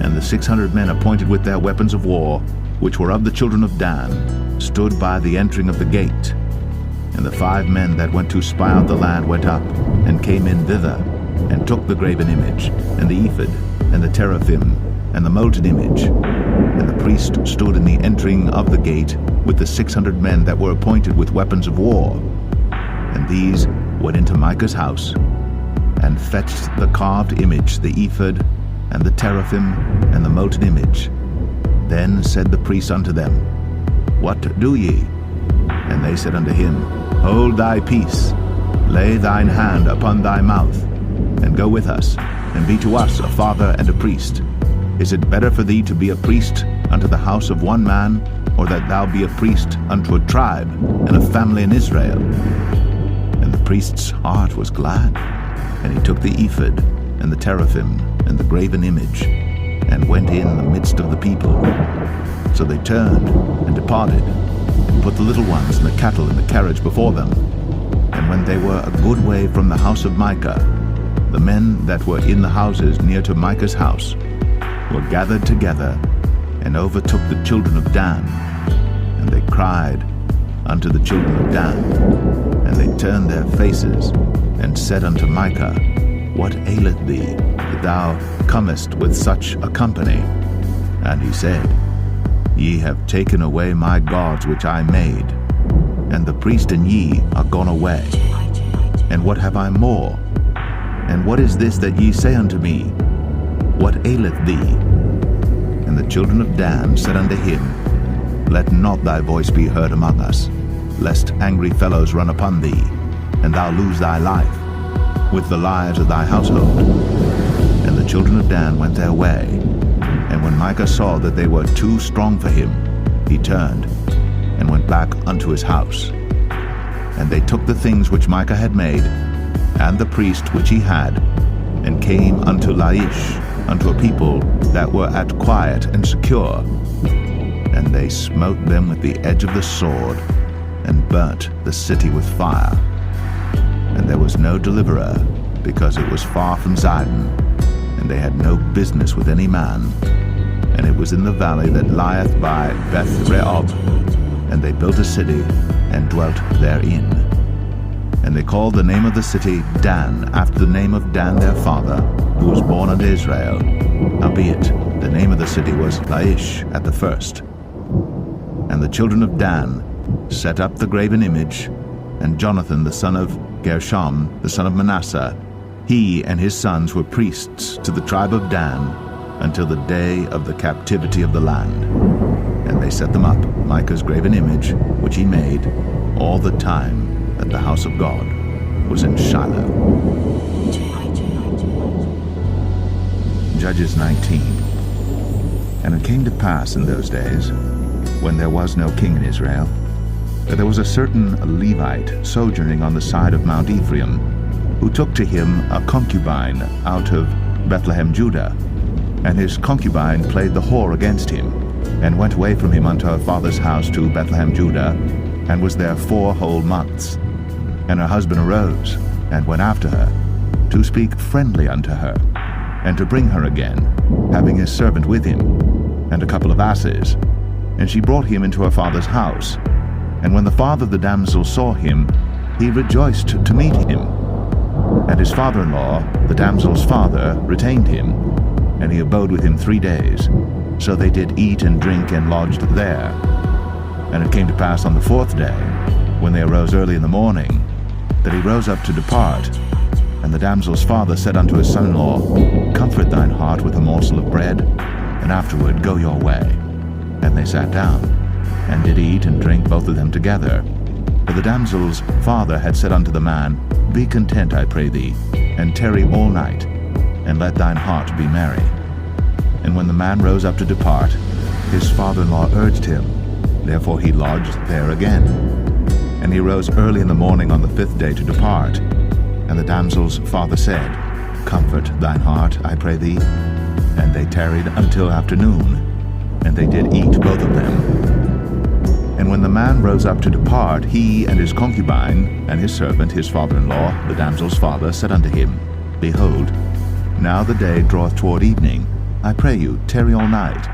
And the 600 men appointed with their weapons of war, which were of the children of Dan, stood by the entering of the gate. And the 5 men that went to spy out the land went up, and came in thither, and took the graven image, and the ephod, and the teraphim, and the molten image. And the priest stood in the entering of the gate with the 600 men that were appointed with weapons of war. And these went into Micah's house, and fetched the carved image, the ephod, and the teraphim, and the molten image. Then said the priest unto them, What do ye? And they said unto him, Hold thy peace, lay thine hand upon thy mouth, and go with us, and be to us a father and a priest. Is it better for thee to be a priest unto the house of one man, or that thou be a priest unto a tribe and a family in Israel? And the priest's heart was glad, and he took the ephod, and the teraphim, and the graven image, and went in the midst of the people. So they turned and departed, and put the little ones and the cattle in the carriage before them. And when they were a good way from the house of Micah, the men that were in the houses near to Micah's house were gathered together, and overtook the children of Dan. And they cried unto the children of Dan, and they turned their faces, and said unto Micah, What aileth thee, that thou comest with such a company? And he said, Ye have taken away my gods which I made, and the priest and ye are gone away. And what have I more? And what is this that ye say unto me? What aileth thee? And the children of Dan said unto him, Let not thy voice be heard among us, lest angry fellows run upon thee, and thou lose thy life, with the lives of thy household. And the children of Dan went their way. And when Micah saw that they were too strong for him, he turned, and went back unto his house. And they took the things which Micah had made, and the priest which he had, and came unto Laish, unto a people that were at quiet and secure. And they smote them with the edge of the sword, and burnt the city with fire. And there was no deliverer, because it was far from Zidon, and they had no business with any man. And it was in the valley that lieth by Beth Rehob. And they built a city, and dwelt therein. And they called the name of the city Dan, after the name of Dan their father, who was born unto Israel. Howbeit, the name of the city was Laish at the first. And the children of Dan set up the graven image, and Jonathan the son of Gershom, the son of Manasseh, he and his sons were priests to the tribe of Dan until the day of the captivity of the land. And they set them up, Micah's graven image, which he made, all the time that the house of God was in Shiloh. Judges 19. And it came to pass in those days, when there was no king in Israel, that there was a certain Levite sojourning on the side of Mount Ephraim, who took to him a concubine out of Bethlehem, Judah. And his concubine played the whore against him, and went away from him unto her father's house to Bethlehem, Judah, and was there 4 whole months. And her husband arose, and went after her, to speak friendly unto her, and to bring her again, having his servant with him, and a couple of asses. And she brought him into her father's house. And when the father of the damsel saw him, he rejoiced to meet him. And his father-in-law, the damsel's father, retained him, and he abode with him 3 days. So they did eat and drink, and lodged there. And it came to pass on the 4th day, when they arose early in the morning, that he rose up to depart. And the damsel's father said unto his son-in-law, Comfort thine heart with a morsel of bread, and afterward go your way. And they sat down, and did eat and drink both of them together. For the damsel's father had said unto the man, Be content, I pray thee, and tarry all night, and let thine heart be merry. And when the man rose up to depart, his father-in-law urged him. Therefore he lodged there again. And he rose early in the morning on the 5th day to depart. And the damsel's father said, Comfort thine heart, I pray thee. And they tarried until afternoon, and they did eat both of them. And when the man rose up to depart, he and his concubine and his servant, his father-in-law, the damsel's father, said unto him, Behold, now the day draweth toward evening. I pray you, tarry all night.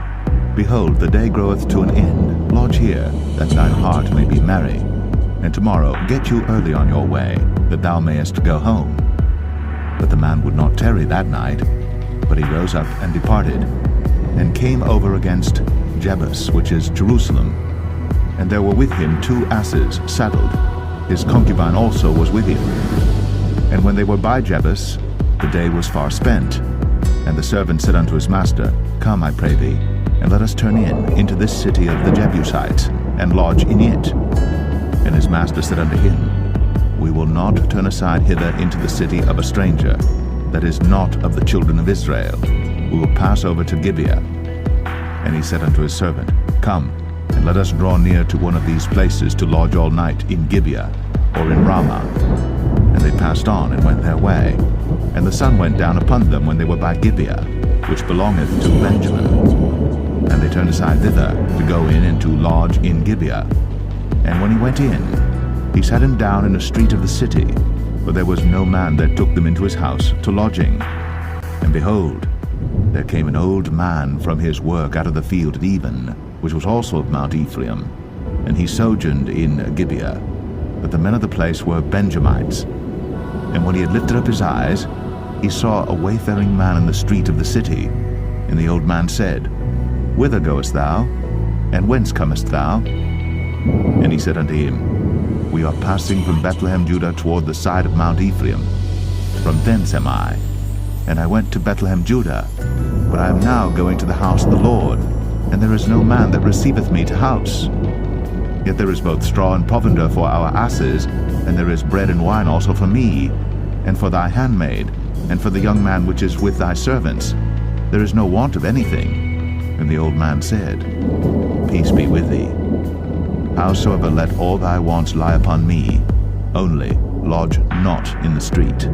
Behold, the day groweth to an end. Lodge here, that thine heart may be merry. And tomorrow get you early on your way, that thou mayest go home. But the man would not tarry that night, but he rose up and departed, and came over against Jebus, which is Jerusalem. And there were with him 2 asses saddled. His concubine also was with him. And when they were by Jebus, the day was far spent. And the servant said unto his master, Come, I pray thee, and let us turn into this city of the Jebusites, and lodge in it. And his master said unto him, We will not turn aside hither into the city of a stranger, that is not of the children of Israel. We will pass over to Gibeah. And he said unto his servant, Come, and let us draw near to one of these places to lodge all night in Gibeah, or in Ramah. And they passed on and went their way. And the sun went down upon them when they were by Gibeah, which belongeth to Benjamin. And they turned aside thither to go in and to lodge in Gibeah. And when he went in, he sat him down in a street of the city, for there was no man that took them into his house to lodging. And behold, there came an old man from his work out of the field at even, which was also of Mount Ephraim, and he sojourned in Gibeah. But the men of the place were Benjamites. And when he had lifted up his eyes, he saw a wayfaring man in the street of the city. And the old man said, Whither goest thou? And whence comest thou? And he said unto him, We are passing from Bethlehem, Judah, toward the side of Mount Ephraim. From thence am I. And I went to Bethlehem, Judah, but I am now going to the house of the Lord, and there is no man that receiveth me to house. Yet there is both straw and provender for our asses, and there is bread and wine also for me, and for thy handmaid, and for the young man which is with thy servants. There is no want of anything. And the old man said, Peace be with thee. Howsoever let all thy wants lie upon me, only lodge not in the street.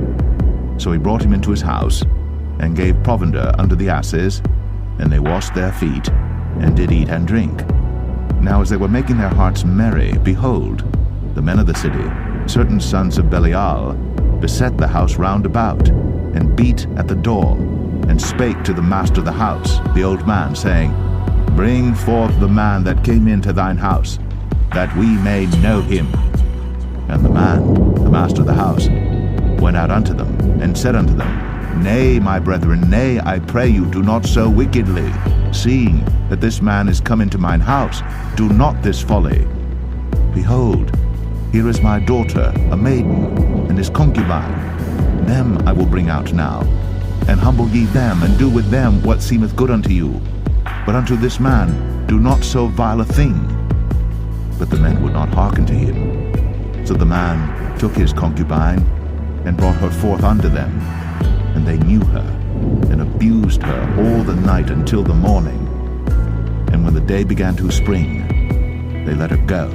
So he brought him into his house, and gave provender unto the asses, and they washed their feet, and did eat and drink. Now as they were making their hearts merry, behold, the men of the city, certain sons of Belial, beset the house round about, and beat at the door, and spake to the master of the house, the old man, saying, Bring forth the man that came into thine house, that we may know him. And the man, the master of the house, went out unto them, and said unto them, Nay, my brethren, nay, I pray you, do not so wickedly. Seeing that this man is come into mine house, do not this folly. Behold, here is my daughter, a maiden, and his concubine. Them I will bring out now, and humble ye them, and do with them what seemeth good unto you. But unto this man do not so vile a thing. But the men would not hearken to him. So the man took his concubine, and brought her forth unto them. And they knew her, and abused her all the night until the morning. And when the day began to spring, they let her go.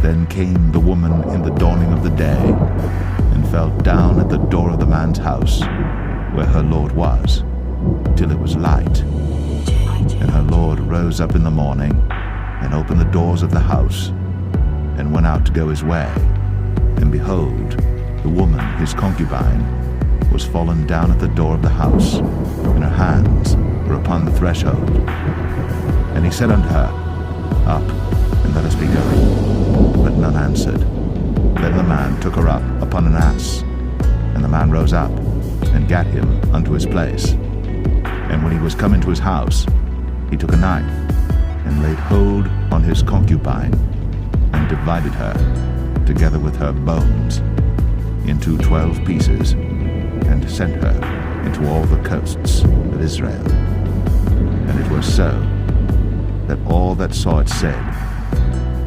Then came the woman in the dawning of the day, and fell down at the door of the man's house, where her lord was, till it was light. And her lord rose up in the morning, and opened the doors of the house, and went out to go his way. And behold, the woman, his concubine, was fallen down at the door of the house, and her hands were upon the threshold. And he said unto her, Up, and let us be going. But none answered. Then the man took her up upon an ass. And the man rose up, and gat him unto his place. And when he was come into his house, he took a knife, and laid hold on his concubine, and divided her, together with her bones, into 12 pieces, and sent her into all the coasts of Israel. And it was so, that all that saw it said,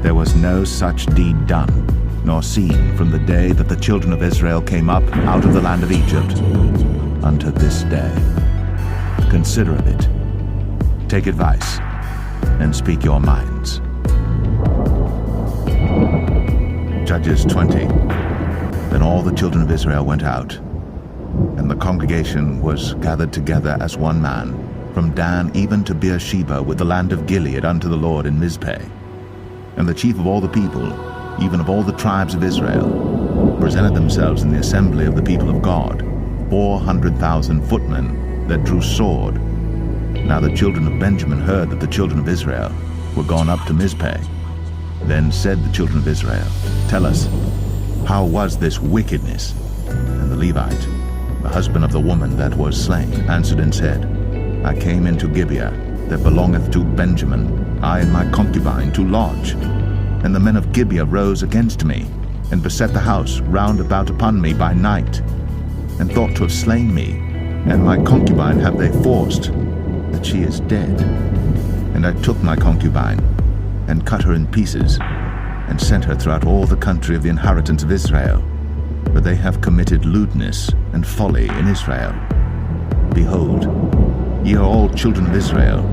There was no such deed done, nor seen from the day that the children of Israel came up out of the land of Egypt, unto this day. Consider of it, take advice, and speak your minds. Judges 20. Then all the children of Israel went out, and the congregation was gathered together as one man, from Dan even to Beersheba with the land of Gilead unto the Lord in Mizpeh. And the chief of all the people, even of all the tribes of Israel, presented themselves in the assembly of the people of God, 400,000 footmen that drew sword. Now the children of Benjamin heard that the children of Israel were gone up to Mizpeh. Then said the children of Israel, Tell us, how was this wickedness? And the Levite, the husband of the woman that was slain, answered and said, I came into Gibeah, that belongeth to Benjamin, I and my concubine, to lodge. And the men of Gibeah rose against me, and beset the house round about upon me by night, and thought to have slain me, and my concubine have they forced, that she is dead. And I took my concubine, and cut her in pieces, and sent her throughout all the country of the inheritance of Israel, for they have committed lewdness and folly in Israel. Behold, ye are all children of Israel,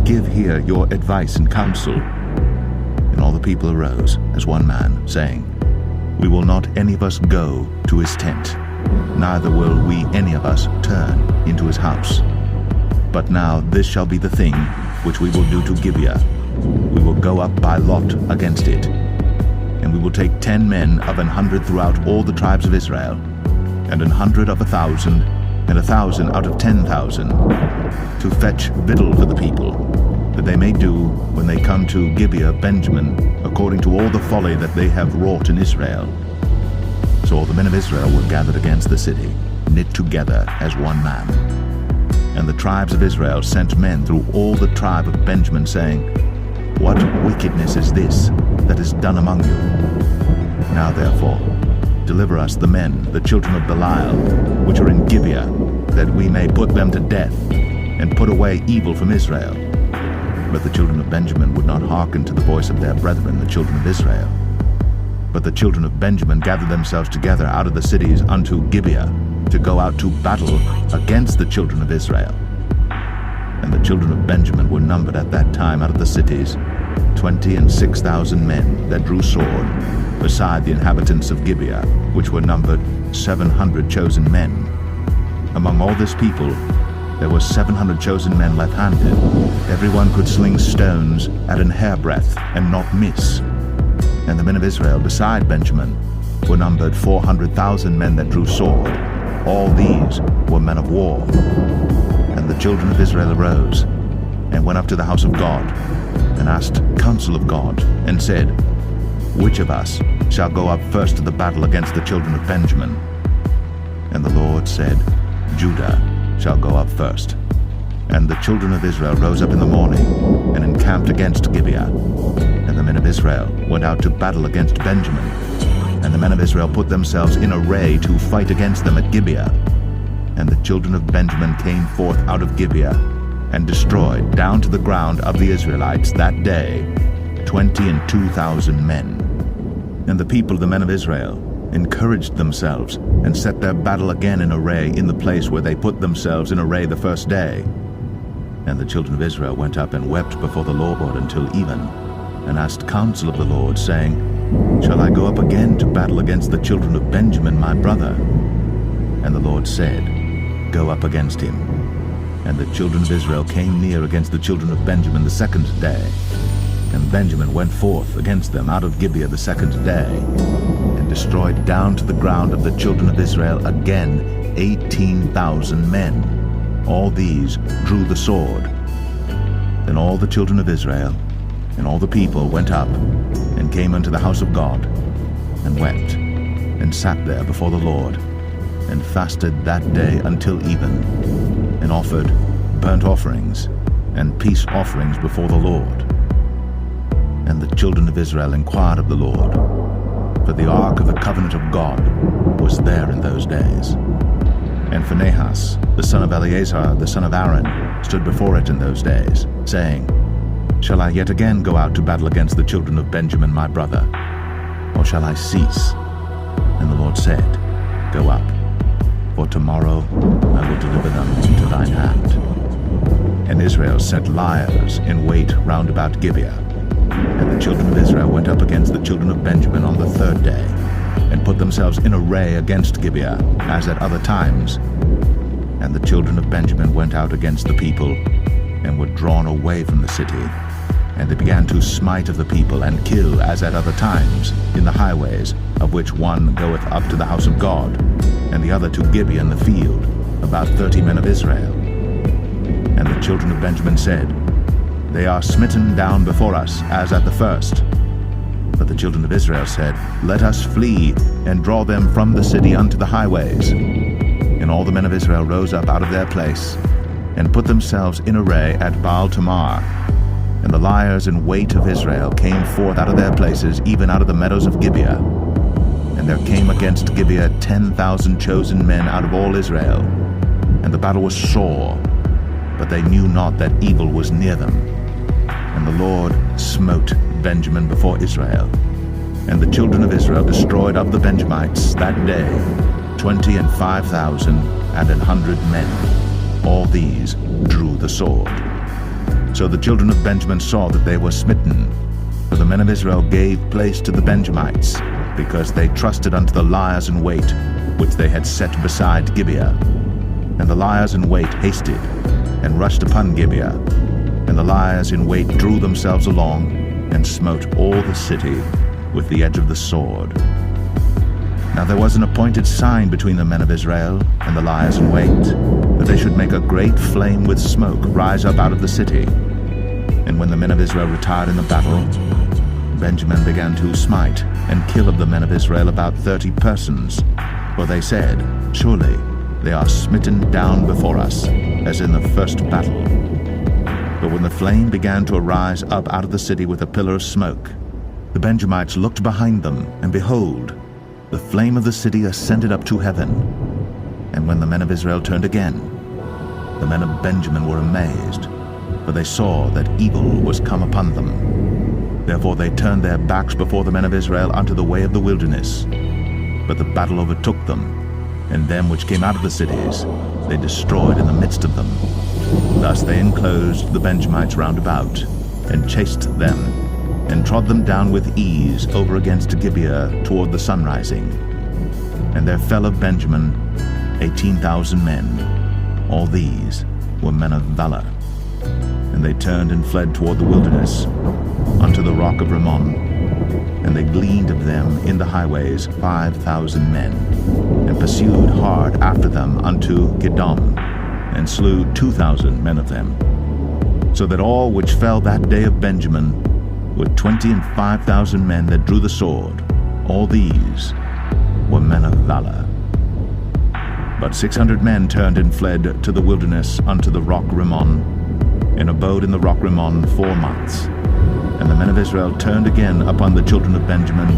give here your advice and counsel. And all the people arose as one man, saying, We will not any of us go to his tent, neither will we any of us turn into his house. But now this shall be the thing which we will do to Gibeah. We will go up by lot against it, and we will take 10 men of 100 throughout all the tribes of Israel, and 100 of 1,000, and 1,000 out of 10,000, to fetch victual for the people, that they may do, when they come to Gibeah Benjamin, according to all the folly that they have wrought in Israel. So all the men of Israel were gathered against the city, knit together as one man. And the tribes of Israel sent men through all the tribe of Benjamin, saying, What wickedness is this that is done among you? Now therefore, deliver us the men, the children of Belial, which are in Gibeah, that we may put them to death, and put away evil from Israel. But the children of Benjamin would not hearken to the voice of their brethren, the children of Israel. But the children of Benjamin gathered themselves together out of the cities unto Gibeah, to go out to battle against the children of Israel. And the children of Benjamin were numbered at that time out of the cities 26,000 men that drew sword, beside the inhabitants of Gibeah, which were numbered 700 chosen men. Among all this people there were 700 chosen men left-handed. Every one could sling stones at an hairbreadth, and not miss. And the men of Israel beside Benjamin were numbered 400,000 men that drew sword. All these were men of war. And the children of Israel arose, and went up to the house of God, and asked counsel of God, and said, Which of us shall go up first to the battle against the children of Benjamin? And the Lord said, Judah shall go up first. And the children of Israel rose up in the morning, and encamped against Gibeah. And the men of Israel went out to battle against Benjamin. And the men of Israel put themselves in array to fight against them at Gibeah. And the children of Benjamin came forth out of Gibeah, and destroyed down to the ground of the Israelites that day 22,000 men. And the people of the men of Israel encouraged themselves, and set their battle again in array in the place where they put themselves in array the first day. And the children of Israel went up and wept before the Lord until even, and asked counsel of the Lord, saying, Shall I go up again to battle against the children of Benjamin my brother? And the Lord said, Go up against him. And the children of Israel came near against the children of Benjamin the second day. And Benjamin went forth against them out of Gibeah the second day, and destroyed down to the ground of the children of Israel again 18,000 men. All these drew the sword. Then all the children of Israel and all the people went up, and came unto the house of God, and wept, and sat there before the Lord, and fasted that day until even, and offered burnt offerings and peace offerings before the Lord. And the children of Israel inquired of the Lord, for the ark of the covenant of God was there in those days. And Phinehas, the son of Eleazar, the son of Aaron, stood before it in those days, saying, Shall I yet again go out to battle against the children of Benjamin my brother, or shall I cease? And the Lord said, Go up, for tomorrow I will deliver them into thine hand. And Israel set liers in wait round about Gibeah. And the children of Israel went up against the children of Benjamin on the third day, and put themselves in array against Gibeah, as at other times. And the children of Benjamin went out against the people, and were drawn away from the city. And they began to smite of the people, and kill, as at other times, in the highways, of which one goeth up to the house of God, and the other to Gibeah in the field, about 30 men of Israel. And the children of Benjamin said, They are smitten down before us, as at the first. But the children of Israel said, Let us flee, and draw them from the city unto the highways. And all the men of Israel rose up out of their place, and put themselves in array at Baal Tamar. And the liers in wait of Israel came forth out of their places, even out of the meadows of Gibeah. And there came against Gibeah 10,000 chosen men out of all Israel. And the battle was sore, but they knew not that evil was near them. And the Lord smote Benjamin before Israel. And the children of Israel destroyed of the Benjamites that day 25,000 and 100 men. All these drew the sword. So the children of Benjamin saw that they were smitten, for the men of Israel gave place to the Benjamites, because they trusted unto the liers in wait, which they had set beside Gibeah. And the liers in wait hasted, and rushed upon Gibeah. And the liers in wait drew themselves along, and smote all the city with the edge of the sword. Now there was an appointed sign between the men of Israel and the liers in wait, that they should make a great flame with smoke rise up out of the city. And when the men of Israel retired in the battle, Benjamin began to smite and kill of the men of Israel about 30 persons. For they said, Surely they are smitten down before us, as in the first battle. But when the flame began to arise up out of the city with a pillar of smoke, the Benjamites looked behind them, and behold, the flame of the city ascended up to heaven. And when the men of Israel turned again, the men of Benjamin were amazed, for they saw that evil was come upon them. Therefore they turned their backs before the men of Israel unto the way of the wilderness. But the battle overtook them, and them which came out of the cities they destroyed in the midst of them. Thus they enclosed the Benjamites round about, and chased them, and trod them down with ease over against Gibeah toward the sunrising. And there fell of Benjamin 18,000 men. All these were men of valor. And they turned and fled toward the wilderness, unto the rock of Rimmon. And they gleaned of them in the highways 5,000 men, and pursued hard after them unto Gidom, and slew 2,000 men of them. So that all which fell that day of Benjamin were 25,000 men that drew the sword. All these were men of valor. But 600 men turned and fled to the wilderness unto the rock Rimmon, and abode in the rock Rimmon 4 months. And the men of Israel turned again upon the children of Benjamin,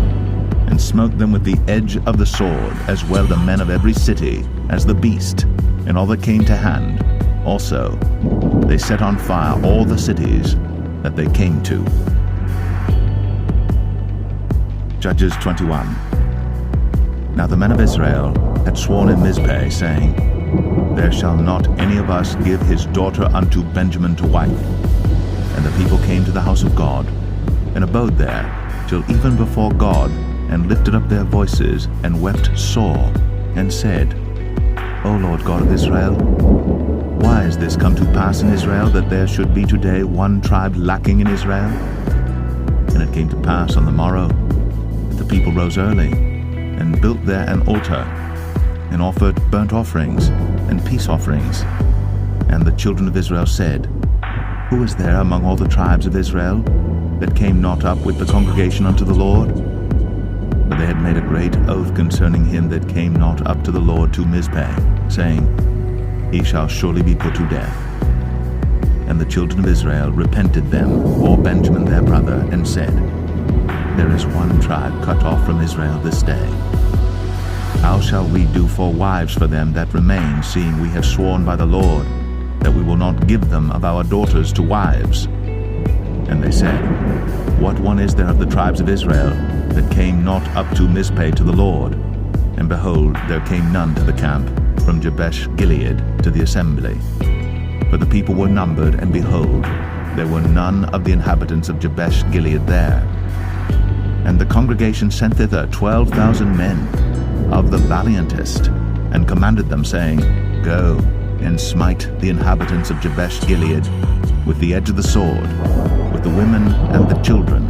and smote them with the edge of the sword, as well the men of every city as the beast, and all that came to hand. Also they set on fire all the cities that they came to. Judges 21. Now the men of Israel had sworn in Mizpeh, saying, There shall not any of us give his daughter unto Benjamin to wife. And the people came to the house of God, and abode there till even before God, and lifted up their voices, and wept sore, and said, O Lord God of Israel, why is this come to pass in Israel, that there should be today one tribe lacking in Israel? And it came to pass on the morrow, that the people rose early, and built there an altar, and offered burnt offerings and peace offerings. And the children of Israel said, Who is there among all the tribes of Israel that came not up with the congregation unto the Lord? But they had made a great oath concerning him that came not up to the Lord to Mizpeh, saying, He shall surely be put to death. And the children of Israel repented them for Benjamin their brother, and said, There is one tribe cut off from Israel this day. How shall we do for wives for them that remain, seeing we have sworn by the Lord that we will not give them of our daughters to wives? And they said, What one is there of the tribes of Israel that came not up to Mizpeh to the Lord? And behold, there came none to the camp from Jabesh Gilead to the assembly. For the people were numbered, and behold, there were none of the inhabitants of Jabesh Gilead there. And the congregation sent thither 12,000 men of the valiantest, and commanded them, saying, Go and smite the inhabitants of Jabesh Gilead with the edge of the sword, with the women and the children.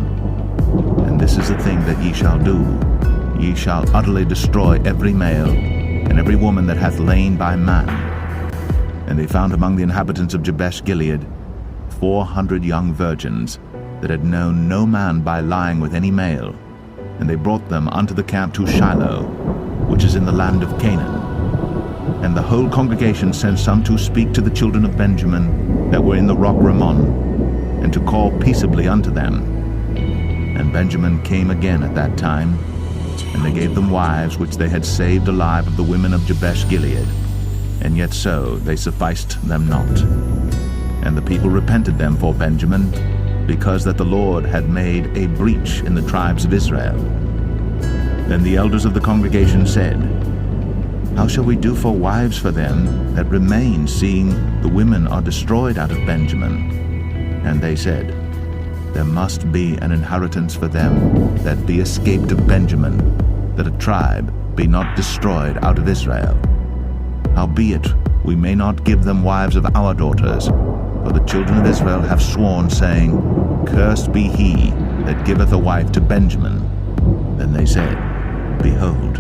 And this is the thing that ye shall do. Ye shall utterly destroy every male and every woman that hath lain by man. And they found among the inhabitants of Jabesh Gilead 400 young virgins that had known no man by lying with any male. And they brought them unto the camp to Shiloh, which is in the land of Canaan. And the whole congregation sent some to speak to the children of Benjamin that were in the rock Rimmon, and to call peaceably unto them. And Benjamin came again at that time, and they gave them wives which they had saved alive of the women of Jabesh Gilead, and yet so they sufficed them not. And the people repented them for Benjamin, because that the Lord had made a breach in the tribes of Israel. Then the elders of the congregation said, How shall we do for wives for them that remain, seeing the women are destroyed out of Benjamin? And they said, There must be an inheritance for them that be escaped of Benjamin, that a tribe be not destroyed out of Israel. Howbeit, we may not give them wives of our daughters, for the children of Israel have sworn, saying, Cursed be he that giveth a wife to Benjamin. Then they said, Behold,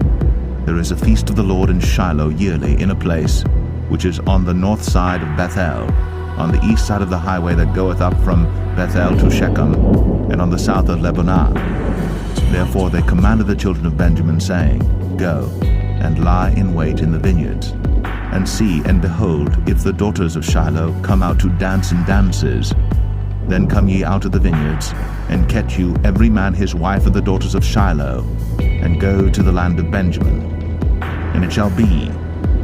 there is a feast of the Lord in Shiloh yearly in a place which is on the north side of Bethel, on the east side of the highway that goeth up from Bethel to Shechem, and on the south of Lebanah. Therefore they commanded the children of Benjamin, saying, Go, and lie in wait in the vineyards, and see and behold, if the daughters of Shiloh come out to dance in dances, then come ye out of the vineyards, and catch you every man his wife of the daughters of Shiloh, and go to the land of Benjamin. And it shall be,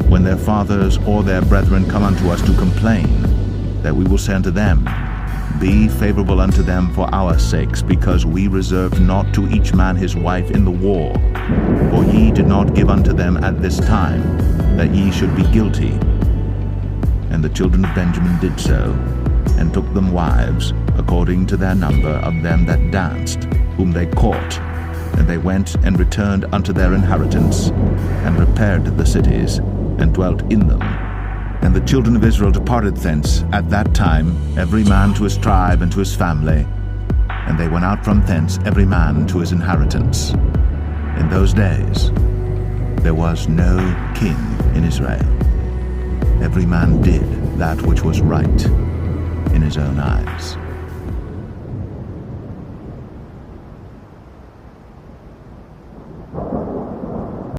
when their fathers or their brethren come unto us to complain, that we will say unto them, Be favorable unto them for our sakes, because we reserved not to each man his wife in the war. For ye did not give unto them at this time, that ye should be guilty. And the children of Benjamin did so, and took them wives, according to their number of them that danced, whom they caught. And they went and returned unto their inheritance, and repaired the cities, and dwelt in them. And the children of Israel departed thence at that time, every man to his tribe and to his family. And they went out from thence, every man to his inheritance. In those days there was no king in Israel. Every man did that which was right in his own eyes.